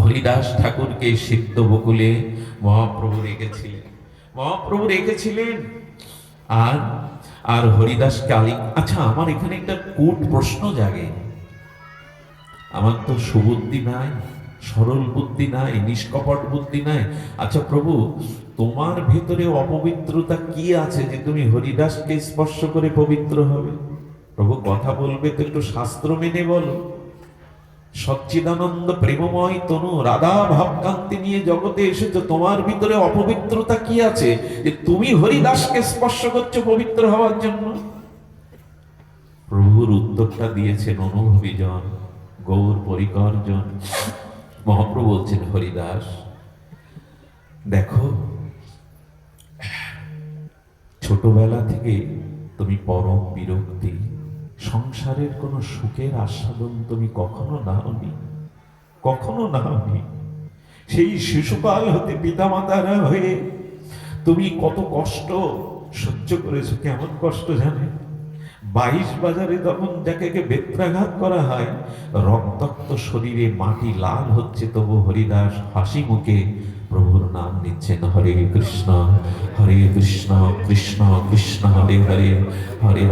হরিদাস ঠাকুরকে সিদ্ধ বকুলে মহাপ্রভু রেখেছিলেন, মহাপ্রভু রেখেছিলেন। আর আর হরিদাস কালী। আচ্ছা, আমার এখানে একটা কূট প্রশ্ন জাগে। আমার তো সুবুদ্ধি নাই, সরল বুদ্ধি নাই, নিষ্কপট বুদ্ধি নাই। আচ্ছা প্রভু, তোমার ভেতরে অপবিত্রতা কি আছে যে তুমি হরিদাসকে স্পর্শ করে পবিত্র হবে? প্রভু, কথা বলবে তো একটু শাস্ত্র মেনে বলো। সচ্চিদানন্দ প্রেমময় তনু রাধা ভাবকান্তি নিয়ে জগতে এসেছো, তোমার ভিতরে অপবিত্রতা কি আছে যে তুমি হরিদাসকে স্পর্শ করছো পবিত্র হওয়ার জন্য? প্রভুর উত্তরটা দিয়েছেন অনুভবী জন, গৌর পরিকর জন। মহাপ্রভু বলছেন, হরিদাস দেখো, ছোটবেলা থেকে তুমি পরম বিরক্তি, সংসারের কোনো সুখের আস্বাদন তুমি কখনো নাওনি, কখনো নাওনি। সেই শিশুপাল হতে পিতামাতারা হয়ে তুমি কত কষ্ট সহ্য করেছো। কেমন কষ্ট জানে? 22 বাজারে যখন যাকে বেত্রাঘাত করা হয়, রক্তাক্ত শরীরে মাটি লাল হচ্ছে, তবু হরিদাস হাসি মুখে প্রভুর নাম নিচ্ছেন, হরে কৃষ্ণ কৃষ্ণ কৃষ্ণ হরে হরে, হরে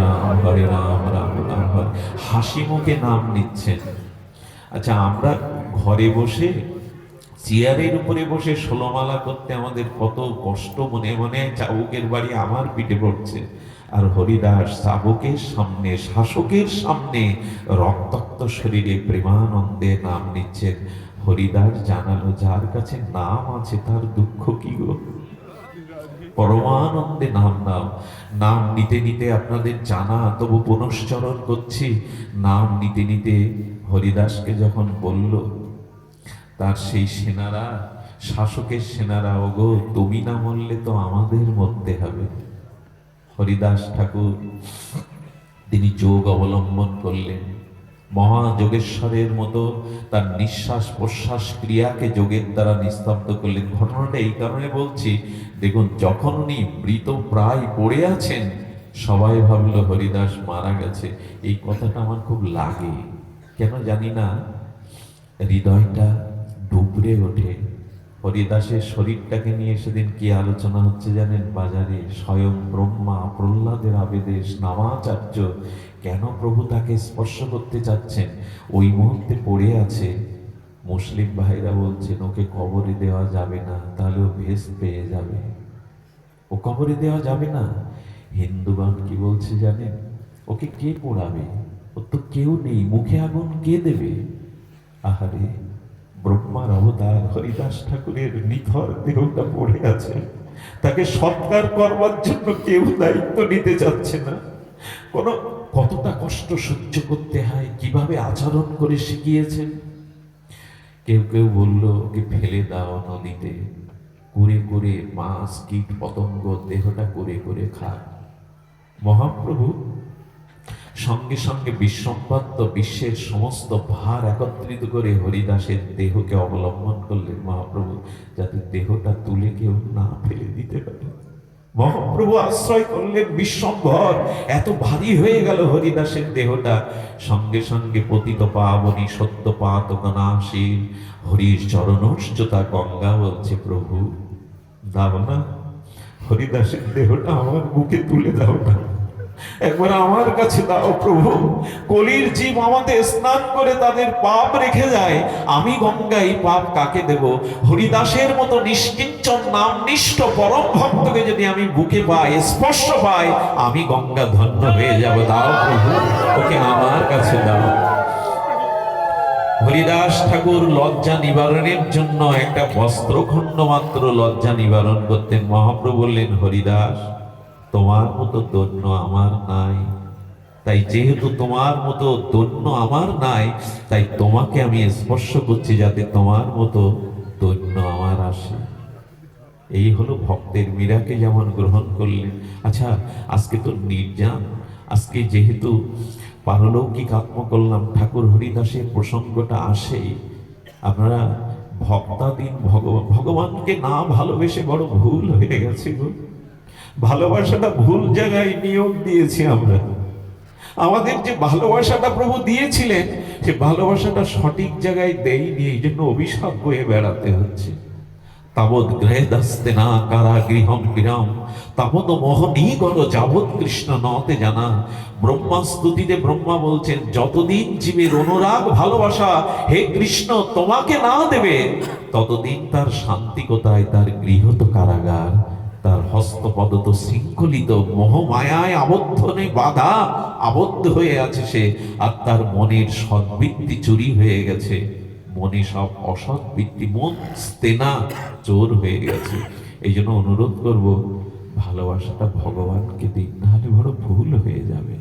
রাম রাম রাম হরে। হাসি মুখে নাম নিচ্ছেন। আচ্ছা, আমরা ঘরে বসে চেয়ারের উপরে বসে ষোলমালা করতে আমাদের কত কষ্ট, মনে মনে চাবুকের বাড়ি আমার পিঠে পড়ছে। আর হরিদাস চাবুকের সামনে, শাসকের সামনে রক্তাক্ত শরীরে প্রেমানন্দে নাম নিচ্ছেন। হরিদাস জানালো, যার কাছে নাম আছে তার দুঃখ কি গো? পরমানন্দে নাম নাও। নাম নিতে নিতে আপনাদের জানা, তবু পুনশ্চরণ করছি। নাম নিতে নিতে হরিদাসকে যখন বলল, তার সেই সেনারা, শাসকের সেনারা, ওগো তুমি না মরলে তো আমাদের মরতে হবে। হরিদাস ঠাকুর তিনি যোগ অবলম্বন করলেন, মহাযোগেশ্বরের মতো তার নিঃশ্বাস প্রশ্বাস ক্রিয়াকে যোগের দ্বারা নিস্তব্ধ করলেন। ঘটনাটা এই কারণে বলছি, দেখুন যখন উনি মৃত প্রায় পড়ে আছেন, সবাই ভাবলো হরিদাস মারা গেছে। এই কথাটা আমার খুব লাগে, কেন জানি না, হৃদয়টা ডুবরে ওঠে। হরিদাসের শরীরটাকে নিয়ে সেদিন কি আলোচনা হচ্ছে জানেন? বাজারে স্বয়ং ব্রহ্মা প্রহ্লাদের আবেদেশ নামাচার্য কেন প্রভু তাকে স্পর্শ করতে চাচ্ছেন? ওই মুহূর্তে পড়ে আছে। মুসলিম ভাইরা বলছেন ওকে কবরে দেওয়া যাবে না, তাহলে ও ভেস পেয়ে যাবে, ও কবরে দেওয়া যাবে না। হিন্দুগণ কি বলছে জানেন? ওকে কে পোড়াবে? ওর তো কেউ নেই, মুখে আগুন কে দেবে? আহারে, ব্রহ্মার অবতার হরিদাস ঠাকুরের নিথর দেহটা পড়ে আছে, তাকে সৎকার করবার জন্য কেউ দায়িত্ব নিতে যাচ্ছে না। কতটা কষ্ট সহ্য করতে হয়, কিভাবে আচরণ করে শিখিয়েছেন। কেউ কেউ বলল ওকে ফেলে দাও নদীতে, করে করে মাছ কীট পতঙ্গ দেহটা করে করে খায়। মহাপ্রভু সঙ্গে সঙ্গে বিশ্বম্পাত্য বিশ্বের সমস্ত ভার একত্রিত করে হরিদাসের দেহকে অবলম্বন করলেন মহাপ্রভু, যাতে দেহটা তুলে কেউ না ফেলে দিতে পারে। মহাপ্রভু আশ্রয় করলেন বিশ্বম্ভর, এত ভারী হয়ে গেল হরিদাসের দেহটা। সঙ্গে সঙ্গে পতিত পাবনী সত্য পাতকনাশীল হরির চরণশ্চতা গঙ্গা বলছে, প্রভু দাও না, হরিদাসের দেহটা আমার বুকে তুলে দাও না, একবার আমার কাছে দাও প্রভু। কলির জীব আমাদের স্নান করে তাদের পাপ রেখে যায়, আমি গঙ্গায় পাপ কাকে দেব? হরিদাসের মতো নিষ্কিঞ্চন নামনিষ্ঠ পরম ভক্তকে যদি আমি বুকে পাই, স্পর্শ পাই, আমি গঙ্গা ধন্য হয়ে যাব। দাও প্রভু, ওকে আমার কাছে দাও। হরিদাস ঠাকুর লজ্জা নিবারণের জন্য একটা বস্ত্রখণ্ড মাত্র লজ্জা নিবারণ করতেন। মহাপ্রভু বললেন, হরিদাস, তোমার মতো দৈন্য আমার নাই, তাই যেহেতু তোমার মতো দৈন্য আমার নাই, তাই তোমাকে আমি স্পর্শ করছি যাতে তোমার মতো দৈন্য আমার আসে। এই হলো ভক্তের মীরাকে যেমন গ্রহণ করলেন। আচ্ছা, আজকে তো নির্জান, আজকে যেহেতু পারলৌকিক আত্মকল্যাণ ঠাকুর হরিদাসের প্রসঙ্গটা আসে, আপনারা ভক্তাধীন ভগবানকে না ভালোবেসে বড় ভুল হয়ে গেছে গো। ভালোবাসাটা ভুল জায়গায় নিয়োগ দিয়েছি আমরা। আমাদের যে ভালোবাসাটা প্রভু দিয়েছিলেন, সে ভালোবাসাটা সঠিক জায়গায় দেয়নি, এই জন্য অভিশাপ বয়ে বেড়াতে হচ্ছে। তাবৎ গৃহদাস্তে না কারা গৃহম গৃহম তাবৎ মোহনী গণ যাবৎ কৃষ্ণ নতে জানা। ব্রহ্মা স্তুতিতে ব্রহ্মা বলছেন, যতদিন জীবের অনুরাগ ভালোবাসা হে কৃষ্ণ তোমাকে না দেবে, ততদিন তার শান্তি কোথায়? তার গৃহ তো কারাগার, তার হস্তপদ তো শৃঙ্খলিত, মোহ মায়ায় আবদ্ধ নেই, বাধা আবদ্ধ হয়ে আছে সে, আর তার মনের সদ্বৃত্তি চুরি হয়ে গেছে। মনে সব অসৎ বৃত্তি, মন স্তেনা চোর হয়ে গেছে। এই জন্য অনুরোধ করব, ভালোবাসাটা ভগবানকে দিন, নাহলে বড় ভুল হয়ে যাবে।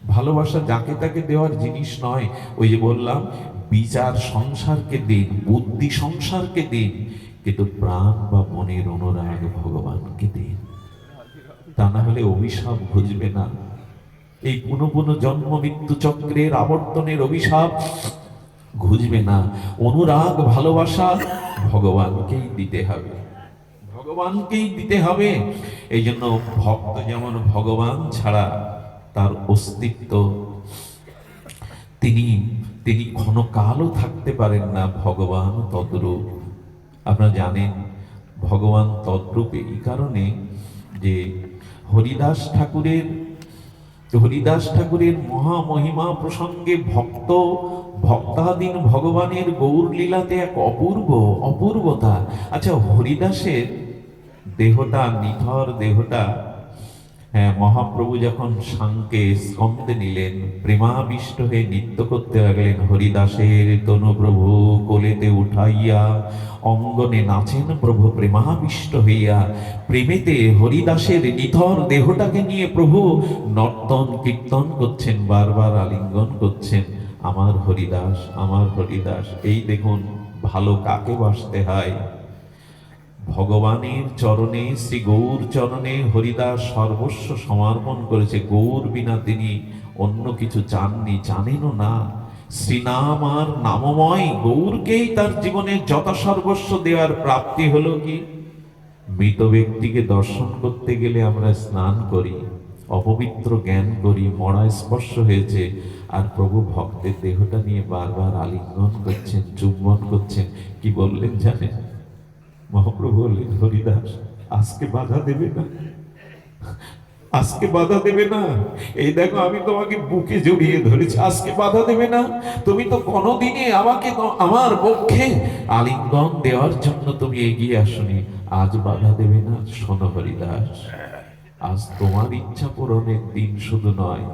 ভালোবাসা যাকে তাকে দেওয়ার জিনিস নয়। ওই যে বললাম, বিচার সংসারকে দিন, বুদ্ধি সংসারকে দিন, কিন্তু প্রাণ বা মনের অনুরাগ ভগবানকে দিন, তা না হলে অভিশাপ ঘুচবে না। এই পুনঃ পুনঃ জন্ম মৃত্যু চক্রের আবর্তনের অভিশাপ ঘুচবে না। অনুরাগ ভালোবাসা ভগবানকেই দিতে হবে, ভগবানকেই দিতে হবে। এই জন্য ভক্ত যেমন ভগবান ছাড়া তার অস্তিত্ব, তিনি তিনি ক্ষণকালও থাকতে পারেন না, ভগবান তদ্রূপ। আপনারা জানেন ভগবান তদ্রূপ এই কারণে যে হরিদাস ঠাকুরের মহামহিমা প্রসঙ্গে ভক্তাধীন ভগবানের গৌর লীলাতে এক অপূর্বতা। আচ্ছা, হরিদাসের দেহটা, নিথর দেহটা, হ্যাঁ, মহাপ্রভু যখন সাংকে স্কন্দে নিলেন, প্রেমাবিষ্ট হয়ে নৃত্য করতে লাগলেন। হরিদাসের তনু প্রভু কোলেতে উঠাইয়া অঙ্গনে নাচেন প্রভু প্রেমাবিষ্ট হইয়া। প্রেমেতে হরিদাসের নিথর দেহটাকে নিয়ে প্রভু নর্তন কীর্তন করছেন, বারবার আলিঙ্গন করছেন, আমার হরিদাস, আমার হরিদাস। এই দেখুন, ভালো কাকে বাসতে হয়? ভগবানের চরণে, শ্রী গৌর চরণে হরিদাস সর্বস্ব সমর্পণ করেছে। গৌর বিনা তিনি অন্য কিছু চাননি, জানেনও না। শ্রীনাম আর নামময় গৌরকেই তার জীবনে যথাসর্বস্ব দেওয়ার প্রাপ্তি হলো কি? মৃত ব্যক্তিকে দর্শন করতে গেলে আমরা স্নান করি, অপবিত্র জ্ঞান করি, মরা স্পর্শ হয়েছে, আর প্রভু ভক্তের দেহটা নিয়ে বারবার আলিঙ্গন করছেন, চুম্বন করছেন। কি বললেন জানেন? মহাপ্রভু বললেন, হরিদাস, আজকে বাধা দেবে না, আজকে বাধা দেবে না। এই দেখো, আমি তোমাকে বুকে জড়িয়ে ধরেছি, আজকে বাধা দেবে না। তুমি তো কোনোদিনই আমাকে আমার পক্ষে আলিঙ্গন দেওয়ার জন্য তুমি এগিয়ে আসনি, আজ বাধা দেবে না। শোনো হরিদাস, আজ তোমার ইচ্ছা পূরণের দিন শুধু নয়,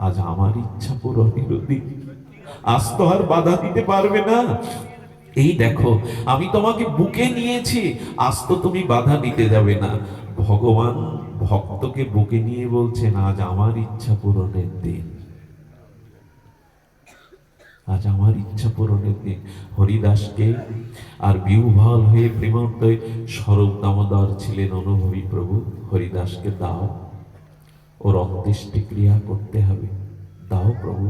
আজ আমার ইচ্ছা পূরণেরও দিন। আজ তো আর বাধা দিতে পারবে না। এই দেখো, আমি তোমাকে বুকে নিয়েছি, আজ তো তুমি বাধা দিতে যাবে না। ভগবান ভক্তকে বুকে নিয়ে বলছেন, আজ আমার ইচ্ছা পূরণের দিন, আজ আমার ইচ্ছা পূরণের দিন। হরিদাসকে আর বিহ্বল হয়ে প্রেমন্ত স্বরূপ দামোদর ছিলেন অনুভবী প্রভু, হরিদাসকে দাও, ওর অন্ত্যেষ্টি ক্রিয়া করতে হবে, দাও প্রভু।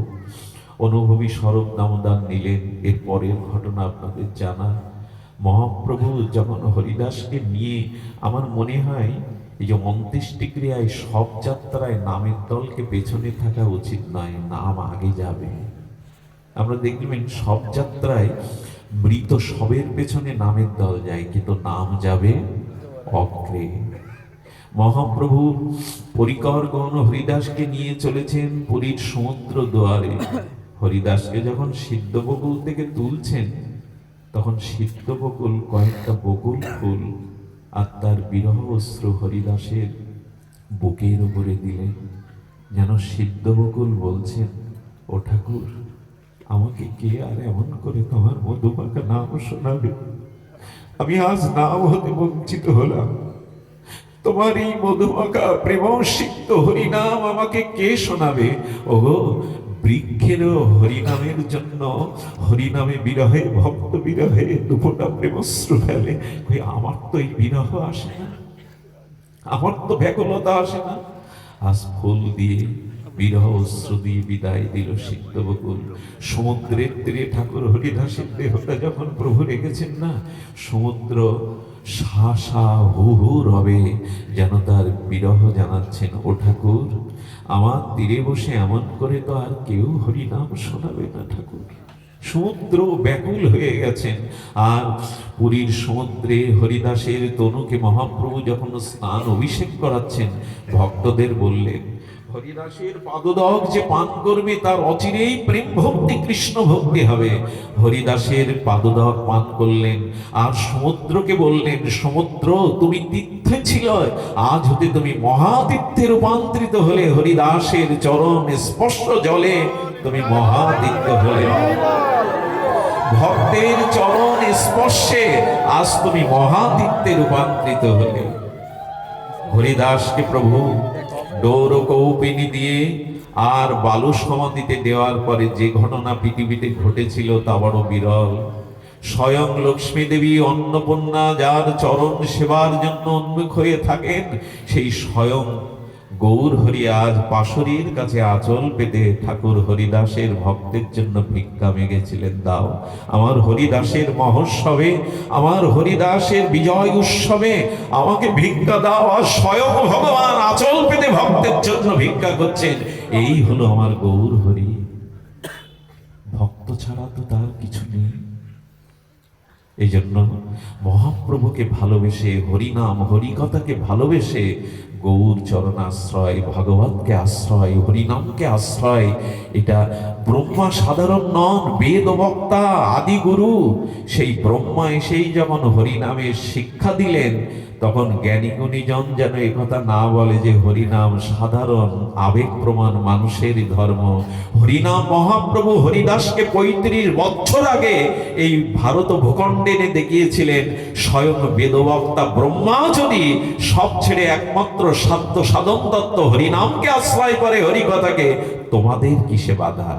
অনুভবী স্বরূপ দামোদর নিলেন। এর পরের ঘটনা আপনাদের জানা। মহাপ্রভু যখন হরিদাসকে নিয়ে, আমার মনে হয় এই যে অন্ত্যেষ্টি ক্রিয়ায় সব যাত্রায় নামের দলকে পেছনে থাকা উচিত নয়, নাম আগে যাবে। আমরা দেখবেন সব যাত্রায় মৃত শবের পেছনে নামের দল যায়, কিন্তু নাম যাবে অগ্রে। মহাপ্রভু পরিকরগণ হরিদাসকে নিয়ে চলেছেন পুরীর সমুদ্র দুয়ারে। হরিদাসকে যখন সিদ্ধ বকুল থেকে তুলছেন, তখন সিদ্ধ বকুল কয়েকটা বকুল ফুল আর তার বিরহ অশ্রু হরিদাসের বুকের উপরে দিলেন, যেন সিদ্ধ বকুল বলছেন, ও ঠাকুর, আমাকে কে আর এমন করে তোমার মধুমাখা নাম শোনাবে? আমি আজ নাম হতে বঞ্চিত হলাম। তোমার এই মধুমাখা প্রেমসিক্ত হরিনাম আমাকে কে শোনাবে? ওগো, বৃক্ষেরও হরিনামের জন্য, হরিনামে বিরহে, ভক্ত বিরহে দুফোঁটা প্রেমশ্রু ফেলে। কই, আমার তো এই বিরহ আসে না, আমার তো ব্যাকুলতা আসে না। আজ ফুল দিয়ে, বিরহ অশ্রু দিয়ে বিদায় দিল সিদ্ধ বকুল। সমুদ্রের তীরে ঠাকুর হরিদাসের দেহটা যখন প্রভু রেখেছেন না, সমুদ্র সা সা হু হু রবে, যেন তার বিরহ জানাচ্ছেন, ও ঠাকুর, আমার তীরে বসে এমন করে তো আর কেউ হরিনাম শোনাবে না ঠাকুর। সমুদ্র ব্যাকুল হয়ে গেছেন। আর পুরীর সমুদ্রে হরিদাসের তনুকে মহাপ্রভু যখন স্নান অভিষেক করাচ্ছেন, ভক্তদের বললেন, হরিদাসের পাদদক যে পান করবে তার অচিরেই প্রেম ভক্তি, কৃষ্ণ ভক্তি হবে। হরিদাসের পাদদক পান করলেন আর সমুদ্রকে বললেন, সমুদ্র, তুমি তীর্থে ছিল, আজ হতে তুমি মহাতীর্থে রূপান্তরিত হলে। হরিদাসের চরণ স্পর্শ জলে তুমি মহাতীর্থ হলে। ভক্তের চরণ স্পর্শে আজ তুমি মহাতীর্থে রূপান্তরিত হলে। হরিদাসকে প্রভু ডোর কৌপিনী দিয়ে আর বালু সমাধিতে দেওয়ার পরে যে ঘটনা পৃথিবীতে ঘটেছিল তা বড় বিরল। স্বয়ং লক্ষ্মী দেবী অন্নপূর্ণা যার চরণ সেবার জন্য উন্মুখ হয়ে থাকেন, সেই স্বয়ং গৌর হরি আজ পাশরীর কাছে আঁচল পেতে ঠাকুর হরিদাসের ভক্তের জন্য ভিক্ষা মেগেছিলেন, দাও আমার হরিদাসের মহোৎসবে, আমার হরিদাসের বিজয় উৎসবে আমাকে ভিক্ষা দাও। আর স্বয়ং ভগবান আঁচল পেতে ভক্তের জন্য ভিক্ষা করছেন। এই হলো আমার গৌর হরি। ভক্ত ছাড়া তো তার কিছু নেই। এই জন্য মহাপ্রভুকে ভালোবেসে, হরিনাম হরিকথাকে ভালোবেসে, গৌর চরণাশ্রয়, ভাগবতকে আশ্রয়, হরিনামকে আশ্রয়। এটা ব্রহ্মা সাধারণ নন, বেদ বক্তা আদি গুরু। সেই ব্রহ্মা এসেই যখন হরিনামের শিক্ষা দিলেন, তখন জ্ঞানী গুণীজন যেন একথা না বলে যে হরিনাম সাধারণ আবেগ প্রমাণ মানুষের ধর্ম। হরিনাম মহাপ্রভু হরিদাসকে 35 বছর আগে এই ভারত ভূখণ্ডে এনে দেখিয়েছিলেন। স্বয়ং বেদবক্তা ব্রহ্মা যদি সব ছেড়ে একমাত্র সাধ্য সাধন তত্ত্ব হরিনামকে আশ্রয় করে, হরিকথাকে, তোমাদের কিসে বাধা?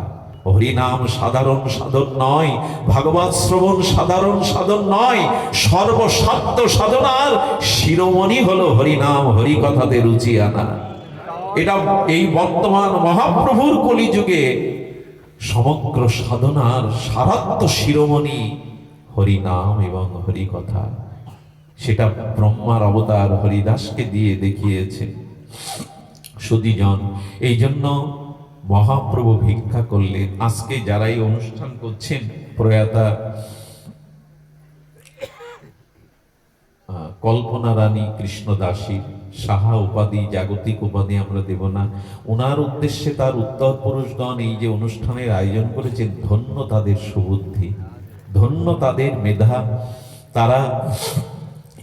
হরিনাম সাধারণ সাধন নয়, ভাগবত শ্রবণ সাধারণ সাধন নয়, সর্বসাধ্য সাধনার শিরোমণি হলো হরিনাম হরিকথাতে রুচি আনা। এটা এই বর্তমান মহাপ্রভুর কলিযুগে সমগ্র সাধনার সারাত্ম শিরোমণি হরিনাম এবং হরিকথা। সেটা ব্রহ্মার অবতার হরিদাসকে দিয়ে দেখিয়েছে সুধীজন। এই জন্য মহাপ্রভু ভিক্ষা করলেন। আজকে যারা এই অনুষ্ঠান করছেন, প্রয়াতা কল্পনা রানী কৃষ্ণদাসী সাহা উপাধি, জাগতিক উপাধি আমরা দেব না, ওনার উদ্দেশ্যে তার উত্তর পুরুষগণ এই যে অনুষ্ঠানের আয়োজন করেছেন, ধন্য তাদের সুবুদ্ধি, ধন্য তাদের মেধা। তারা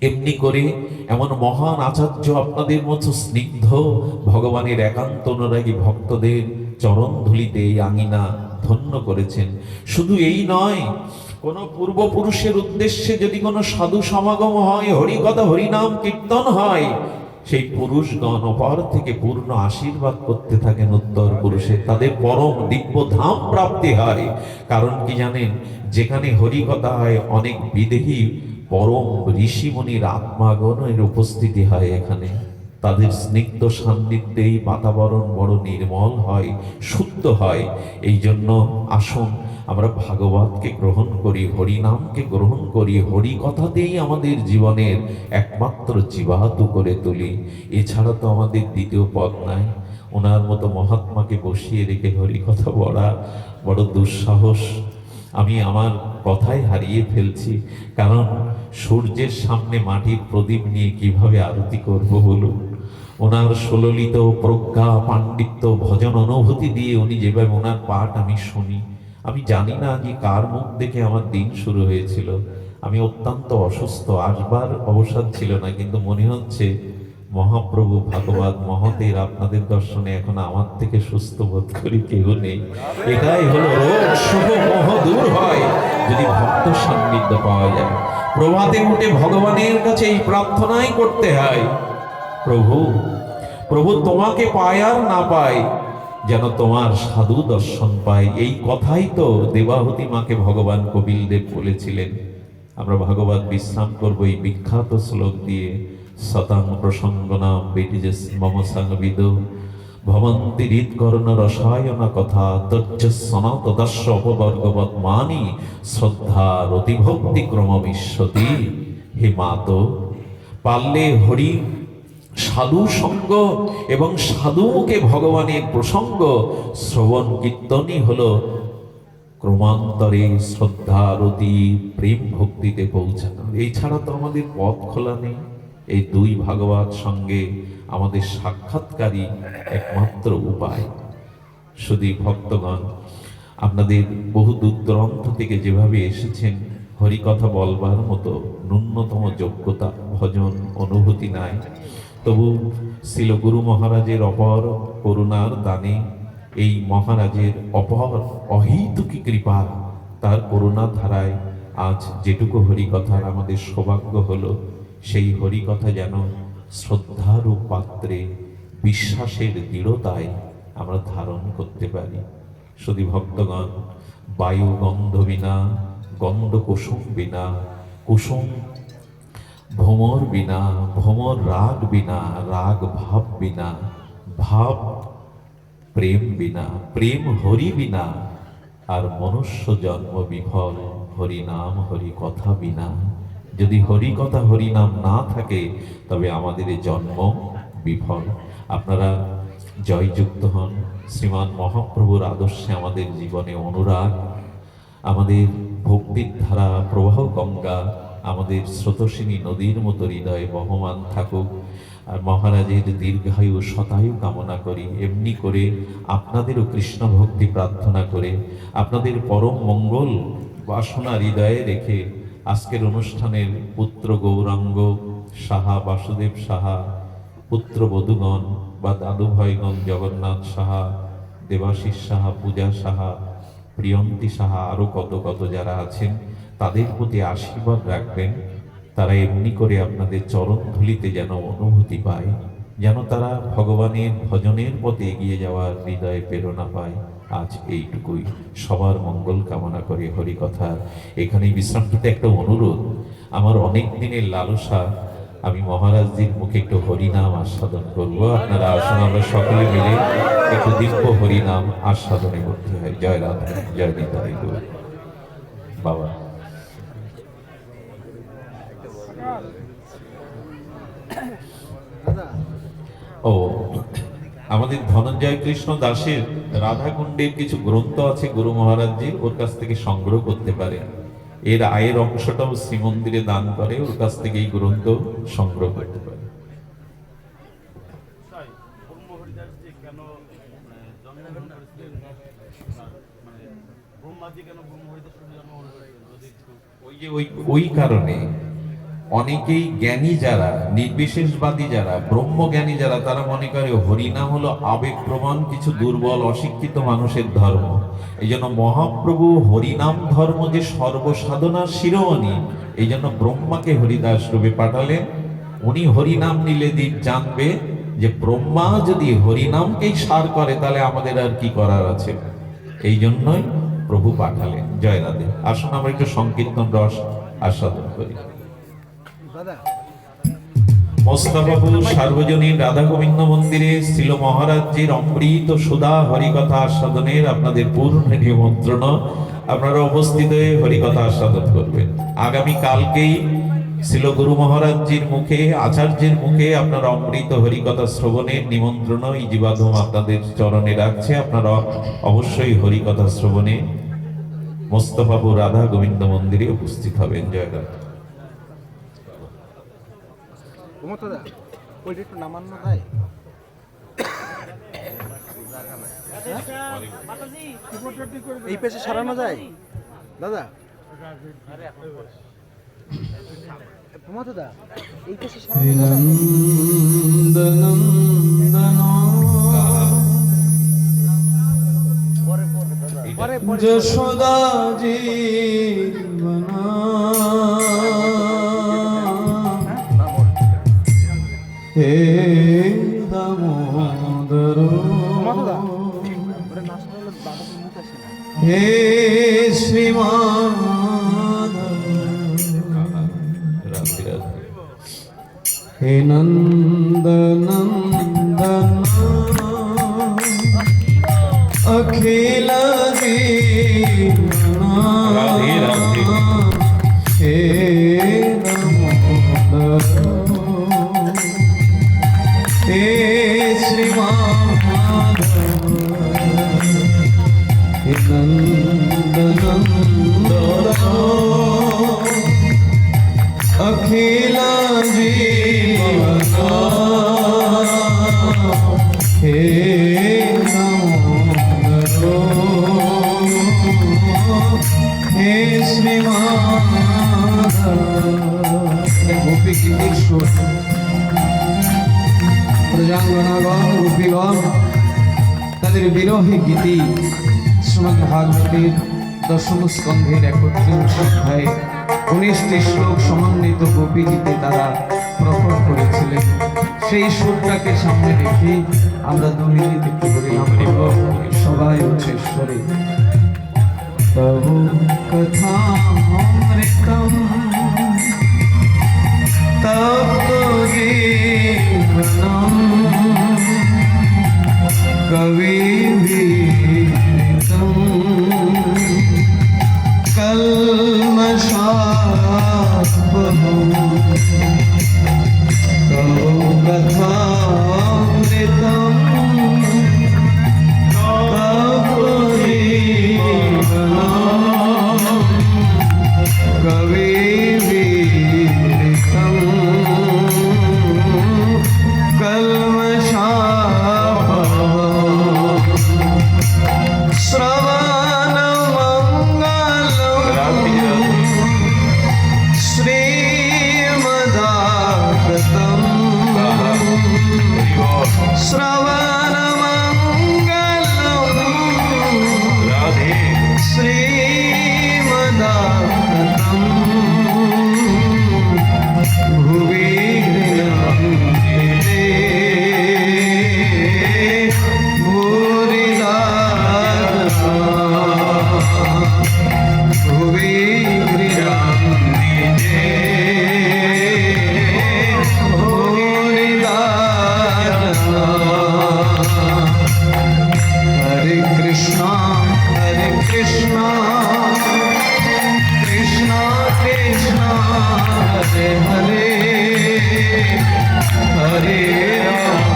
এমনি করে এমন মহান আচার্য, আপনাদের মতো স্নিগ্ধ ভগবানের একান্ত অনুরাগী ভক্তদের চরণ ধুলিতে এই আঙিনা ধন্য করেছেন। শুধু এই নয়, কোন পূর্বপুরুষের উদ্দেশ্যে যদি কোনো সাধু সমাগম হয়, হরিকথা হরিনাম কীর্তন হয়, সেই পুরুষগণ অপর থেকে পূর্ণ আশীর্বাদ করতে থাকেন উত্তর পুরুষে, তাদের পরম দিব্য ধাম প্রাপ্তি হয়। কারণ কি জানেন, যেখানে হরিকথা হয় অনেক বিদেহী পরম ঋষিমণির আত্মাগণের উপস্থিতি হয়। এখানে তাদের স্নিগ্ধ সান্নিধ্যেই বাতাবরণ বড় নির্মল হয়, শুদ্ধ হয়। এই জন্য আসুন আমরা ভাগবতকে গ্রহণ করি, হরিনামকে গ্রহণ করি, হরিকথাতেই আমাদের জীবনের একমাত্র জীবাতু করে তুলি। এছাড়া তো আমাদের দ্বিতীয় পথ নাই। ওনার মতো মহাত্মাকে বসিয়ে রেখে হরিকথা বলা বড় দুঃসাহস। আমি আমার কথাই হারিয়ে ফেলছি, কারণ সূর্যের সামনে মাটির প্রদীপ নিয়ে কিভাবে আরতি করব বলুন। ওনার সুললিত প্রজ্ঞা পাণ্ডিত্য ভজন অনুভূতি দিয়ে উনি যেভাবে ওনার পাঠ আমি শুনি, আমি জানি না যে কার মুখ দেখে আমার দিন শুরু হয়েছিল। আমি অত্যন্ত অসুস্থ, আসবার অবসাদ ছিল না, কিন্তু মনে হচ্ছে মহাপ্রভু ভাগবত মহতের আপনাদের দর্শনে এখন আমার থেকে সুস্থ বোধ করি কেউ নেই। এটাই হলো রোগ শুভ মোহ দূর হয় যদি ভক্ত সান্নিধ্য পাওয়া যায়। প্রভাতে উঠে ভগবানের কাছে এই প্রার্থনাই করতে হয়, প্রভু প্রভু তোমাকে পায় আর না পায়, যেন তোমার সাধু দর্শন পায়। এই কথাই তো দেবাহুতি মাকে ভগবান কপিল দেব বলেছিলেন। আমরা ভাগবত বিশ্রাম করবো এই বিখ্যাত শ্লোক দিয়ে। শতাং প্রসঙ্গনাম বেটিজেস মম সংবিদ ভবন্তি হৃৎকর্ণ রসায়ন কথা তজ্জ সনত দর্শ অপবর্গবৎ মানি শ্রদ্ধা রতিভক্তি ক্রম বিশ্বতি। হে মাতো, পারলে হরি সাধু সঙ্গ এবং সাধুকে ভগবানের প্রসঙ্গ শ্রবণ কীর্তনই হলো ক্রমান্তরে শ্রদ্ধা রতি প্রেম ভক্তিতে পৌঁছানো। এছাড়া তো আমাদের পথ খোলা নেই। এই দুই ভাগবত সঙ্গে আমাদের সাক্ষাৎকারী একমাত্র উপায়। শুধু ভক্তগণ, আপনাদের বহু দূর দূরান্ত থেকে যেভাবে এসেছেন, হরিকথা বলবার মতো ন্যূনতম যোগ্যতা ভজন অনুভূতি নাই, তবু শিল গুরু মহারাজের অপর করুণার দানে, এই মহারাজের অপর অহেতুকী কৃপা, তার করুণা ধারায় আজ যেটুকু হরিকথার আমাদের সৌভাগ্য হলো, সেই হরিকথা যেন শ্রদ্ধারূপ পাত্রে বিশ্বাসের দৃঢ়তায় আমরা ধারণ করতে পারি। শুধু ভক্তগণ, বায়ু গন্ধ বিনা, গন্ধ কুসুম বিনা, কুসুম ভ্রমর বিনা, ভ্রমর রাগ বিনা, রাগ ভাব বিনা, ভাব প্রেম বিনা, প্রেম হরি বিনা, আর মনুষ্য জন্ম বিফল হরি নাম হরি কথা বিনা। যদি হরি কথা হরি নাম না থাকে, তবে আমাদের এই জন্ম বিফল। আপনারা জয়যুক্ত হন। শ্রীমান মহাপ্রভুর আদর্শে আমাদের জীবনে অনুরাগ, আমাদের ভক্তির ধারা প্রবাহ গঙ্গা আমাদের স্রোতস্বিনী নদীর মতো হৃদয়ে বহমান থাকুক। আর মহারাজের দীর্ঘায়ু শতায়ু কামনা করি। এমনি করে আপনাদেরও কৃষ্ণ ভক্তি প্রার্থনা করে, আপনাদের পরম মঙ্গল বাসনা হৃদয়ে রেখে আজকের অনুষ্ঠানের পুত্র গৌরাঙ্গ সাহা, বাসুদেব সাহা, পুত্র বধূগণ বা দাদুভাইগণ জগন্নাথ সাহা, দেবাশিস সাহা, পূজা সাহা, প্রিয়ন্তী সাহা, আরো কত কত যারা আছেন, তাদের প্রতি আশীর্বাদ রাখবেন। তারা এমনি করে আপনাদের চরণ ধুলিতে যেন অনুভূতি পায়, যেন তারা ভগবানের ভজনের পথে এগিয়ে যাওয়ার হৃদয়ে প্রেরণা পায়। আজ এইটুকুই, সবার মঙ্গল কামনা করে হরিকথা এখানেই বিশ্রাম নিতে। একটা অনুরোধ, আমার অনেক দিনের লালসা, আমি মহারাজজির মুখে একটু হরিনাম আস্বাদন করবো। আপনারা আসুন, আমরা সকলে মিলে একটু দিব্য হরিনাম আস্বাদনে করতে হয়। জয় রাধা, জয় নিতাই গৌর। বাবা ও, আমাদের ধনঞ্জয় কৃষ্ণ দাসের রাধাকুণ্ডের কিছু গ্রন্থ আছে গুরু মহারাজজির, ওর কাছ থেকে সংগ্রহ করতে পারে। এর আয়ের অংশটাও শ্রীমন্দিরে দান করে, ওর কাছ থেকে এই গ্রন্থ সংগ্রহ করতে পারে। ওই কারণে অনেকেই জ্ঞানী যারা, নির্বিশেষবাদী যারা, ব্রহ্মজ্ঞানী যারা, তারা মনে করে হরিনাম হলো আবেগপ্রবণ কিছু দুর্বল অশিক্ষিত মানুষের ধর্ম। এই জন্য মহাপ্রভু হরিনাম ধর্ম যে সর্বসাধনার শিরোমণি, এই জন্য ব্রহ্মাকে হরিদাস রূপে পাঠালেন। উনি হরিনাম নিলে দিন জানবে যে ব্রহ্মা যদি হরিনামকেই সার করে, তাহলে আমাদের আর কি করার আছে। এই জন্যই প্রভু পাঠালেন। জয় রাধে। আসুন আমরা একটু সংকীর্তন রস আস্বাদন করি। মোস্তাফাপুর সার্বজনীন রাধা গোবিন্দ মন্দিরে শ্রীল মহারাজজির অমৃত সুধা হরিকথা আস্বাদনের আপনাদের পূর্ণ নিমন্ত্রণ। আপনারা উপস্থিত হয়ে হরিকথা আস্বাদন করবেন। আগামী কালকেই শ্রীল গুরু মহারাজজির মুখে, আচার্যের মুখে আপনারা অমৃত হরিকথা শ্রবণের নিমন্ত্রণ এই জীবাধম আপনাদের চরণে রাখছে। আপনারা অবশ্যই হরিকথা শ্রবণে মোস্তফাপুর রাধা গোবিন্দ মন্দিরে উপস্থিত হবেন। জয় রাধা। ঘুমোতদা ওইটা একটু নামান্য ভাই। এই পেছে সরানো যায় দাদা? ঘুমোতদা এই পেছে হে সরানো যায়? পরে পরে যশোদা জীবনা হে দামোদর ঘুমোতদা ওরে নাচতে হলে বাবা মুখ আসে না। হে শ্রীমান রাধে রাধে। হে নন্দনন্দন अखिल राधे राधे। हे दामोदर हे श्रीमाधव हे नंदनंदन अखिल जीवन हे হে গোপী গীতির সুর, প্রজাঙ্গনাগণ গোপীগণ তাদের বিরহে গীতি শ্রীমদ্ ভাগবতের দশম স্কন্ধের 31 অধ্যায়ে 19টি শ্লোক সমন্বিত গোপী গীতে তারা প্রকট করেছিলেন। সেই সুরটাকে সামনে রেখে আমরা 2 মিনিট একটু করে নাম করব সবাই উচ্চেশ্বরে। तव कथामृतं तप्त जीवनं कविभिरीडितं कल्मषापहं तव कथामृतं कविवीरितं कल्मषापहं श्रवणमङ्गलं श्रीमदागतं श्रीमदागतं भुवि गृह्णन्ते भूरिदा भुवि गृह्णन्ते भूरिदा। हरे कृष्णा कृष्णा कृष्णा हरे हरे हरे राम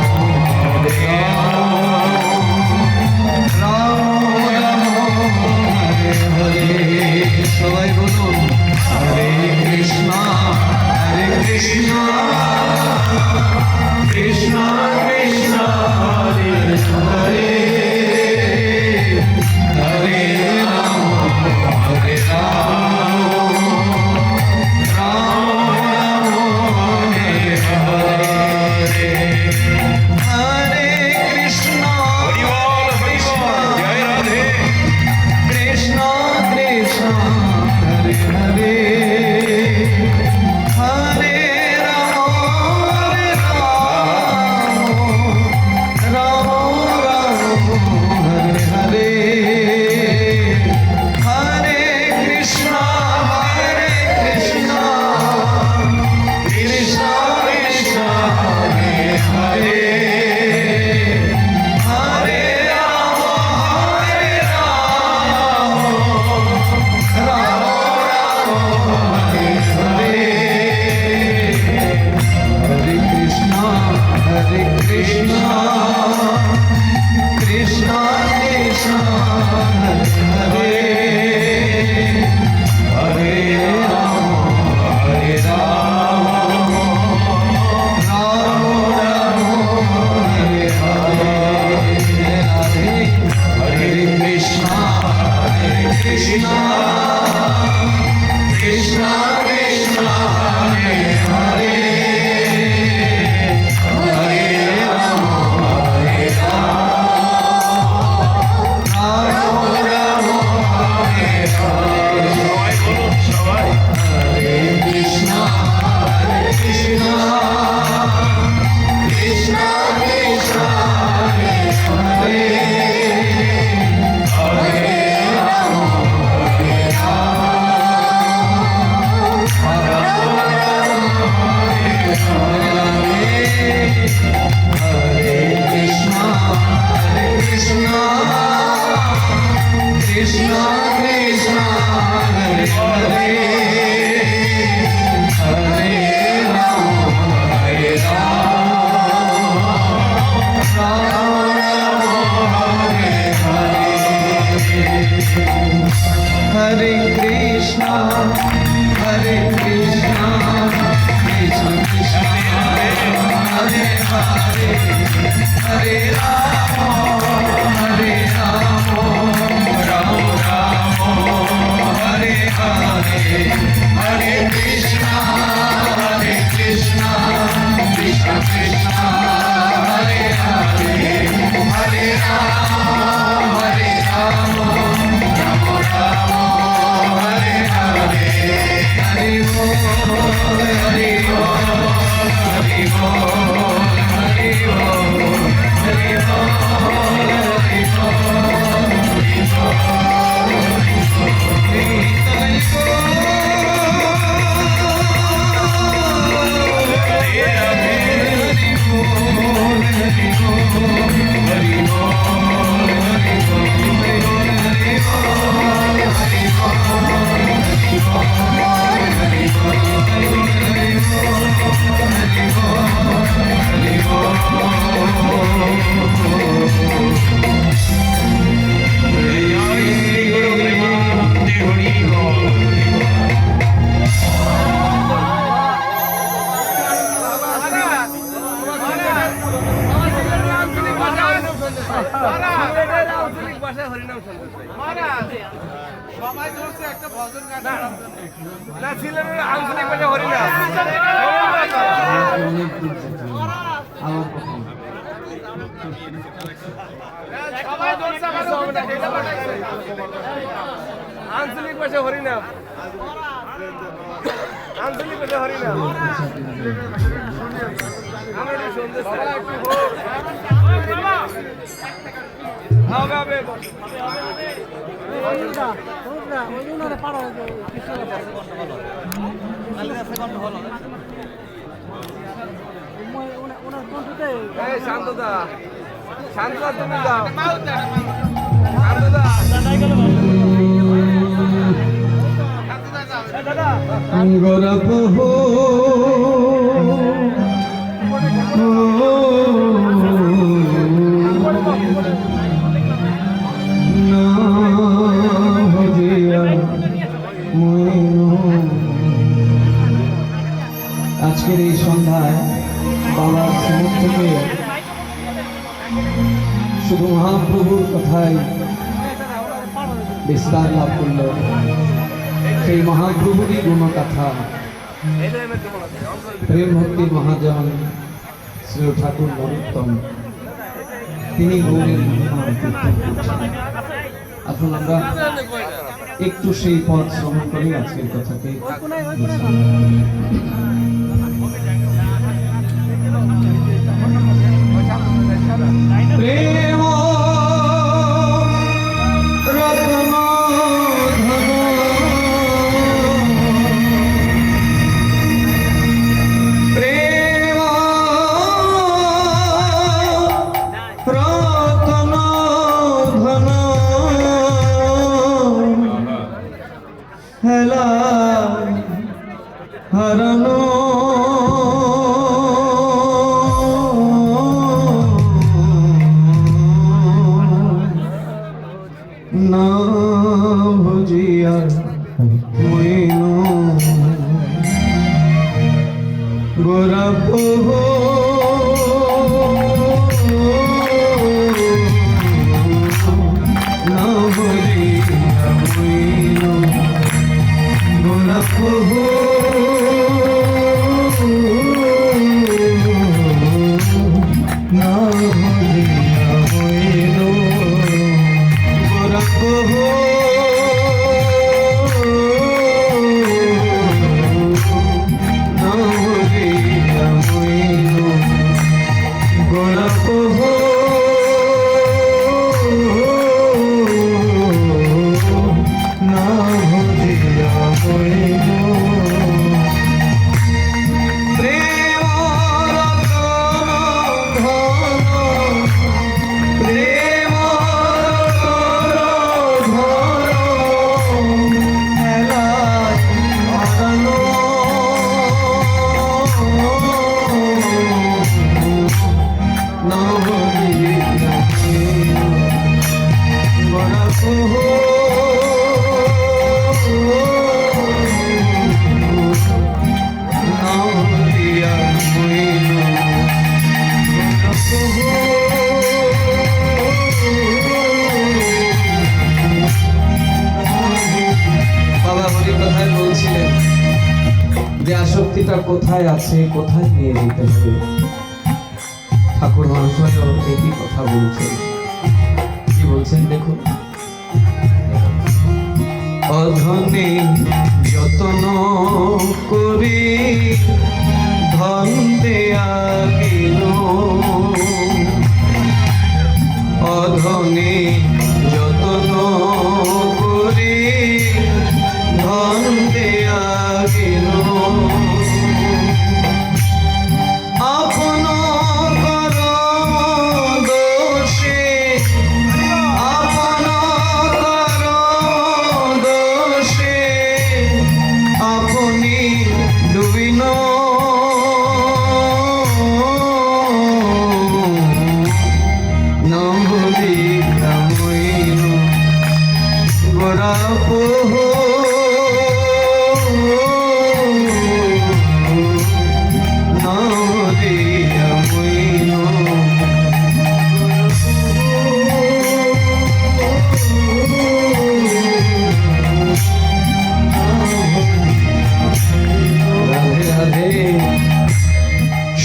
राम हरे हरे। সবাই বলুন হরে কৃষ্ণা কৃষ্ণা কৃষ্ণা হরে হরে हरे राम हरे राम राम हरे हरे हरे कृष्णा कृष्णा कृष्णा हरे हरे हरे राम राम राम সবাই ধরছে একটা ভজন গান না ছিলেন আঞ্চলিক ভাষা হরিনা অনেক দূর যেতে হবে। আবার প্রথম। সবাই ধরছে আঞ্চলিক ভাষা হরিনা আঞ্চলিক ভাষা হরিনা আমরা একটু শুনতে চাই হবে হবে এই শান্তদা শান্তদা তুমি দাও শান্তদা গরব হো না হজিয়া আজকের এই সন্ধ্যায় বাবার শ্রীমুখ থেকে শুধু মহাপ্রভুর কথাই বিস্তার লাভ করল। সেই মহাপ্রভুরই গুণকথা প্রেম ভক্তির মহাজন শ্রী ঠাকুর নরোত্তম তিনি গৌরীর মহিমা কীর্তন করছেন। আসুন আমরা একটু সেই পথ শ্রবণ করি আজকের কথাকে। প্রেম রত্ন ধন প্রেম রত্ন ধন হেলা হরণ না ভজিয়া মইন গোরব হো না ভজিয়া মইন গোরব হো না ভজিয়া মইন গোরব হো না ভজিয়া মইন ভক্তিটা কোথায় আছে, কোথায় নিয়ে যেতে হবে। ঠাকুর মহাশয় একই কথা বলছেন। কি বলছেন দেখুন, অধনে যতন করি ধন দেয়া গেল, অধনে যতন করি ধন দেয়া গেল, আপন কর দোষে, আপন কর দোষে আপনি ডুবিন, নহরি রামইন গোরা পোহ, নহরি রামইন রাধে রাধে।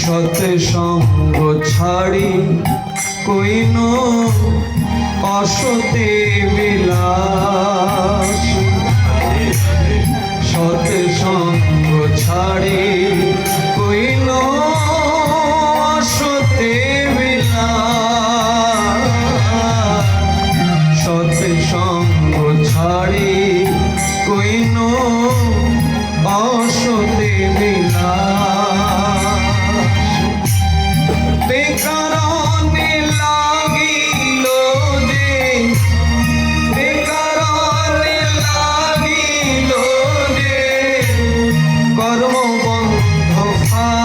সত সঙ্গ ছাড়ি কইন অসতে বিলাস, সত সঙ্গ ছাড়ি কইন অসতে বিলাস, সত সঙ্গ ছাড়ি কইন অসতে বিলাস, বেকারণে লাগিল যে, বেকারণে লাগিল যে কর্মবন্ধ ফাঁস,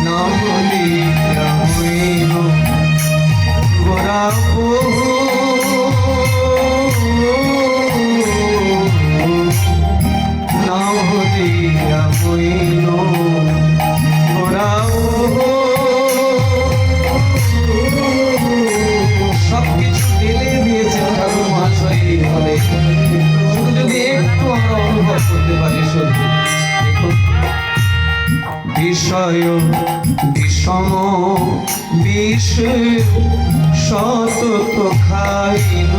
না বলিয়া হইল গোরা বহু, না বলিয়া হইল গোরা বহু। সবকিছু ঢেলে দিয়েছেন ঠাকুর মহাশয় এই ফলে, শুধু যদি একটু আমরা অনুভব করতে পারি সত্যি। দেখুন, বিষয় বিষম বিষ সতত খাইল,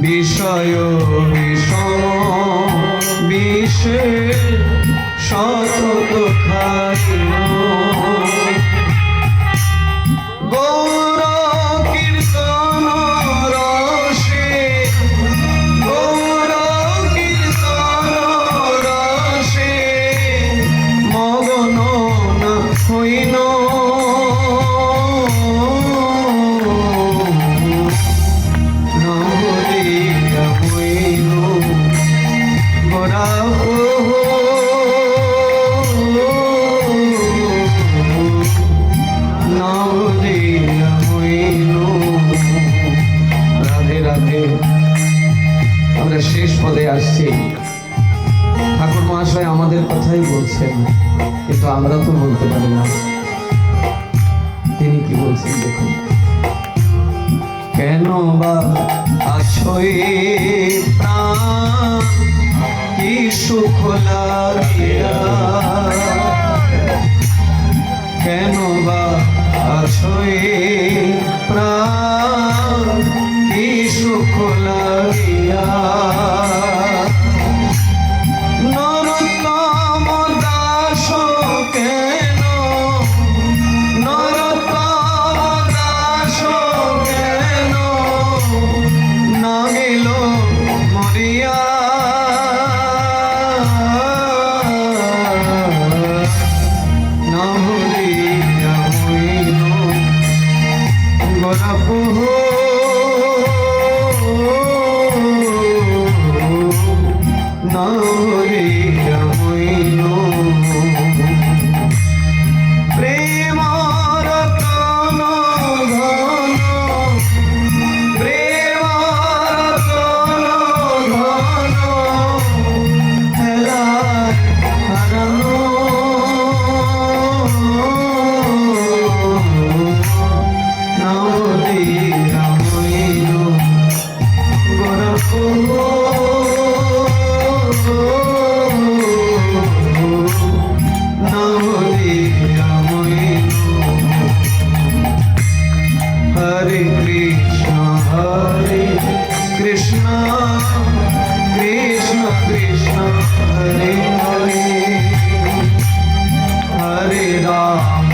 বিষয় বিষম বিষ সতত খাইল, গৌর কীর্তন রসে, গৌর কীর্তন রসে মগন না হইন, নহরিয়া হইল গোরা বহু, নহরিয়া হইল। রাধে রাধে। আমরা শেষ পদে আসছি। ঠাকুর মহাশয় আমাদের কথাই বলছেন, কিন্তু আমরা তো বলতে পারি না। তিনি কি বলছেন দেখুন, কেন বা আছই প্রাণ কি সুখ লাগিয়া, কেন বা আছই প্রাণ কি সুখ লাগিয়া, নরোত্তম দাস কেন, নরোত্তম দাস কেন না গেল মন কৃষ্ণ হরে হরে হরে রাম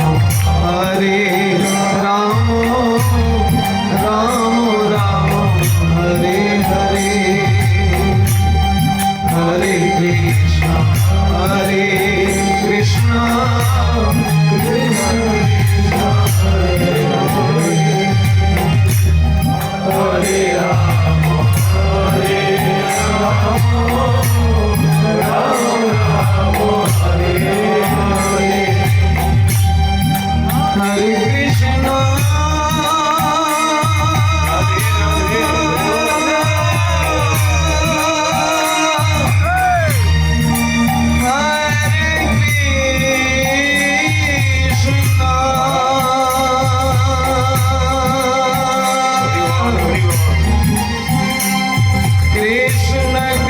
রাম রাম হরে হরে হরে কৃষ্ণ হরে কৃষ্ণ হরে রাম হরে রাম রাম রাম হরে হরে হরে কৃষ্ণ Krishna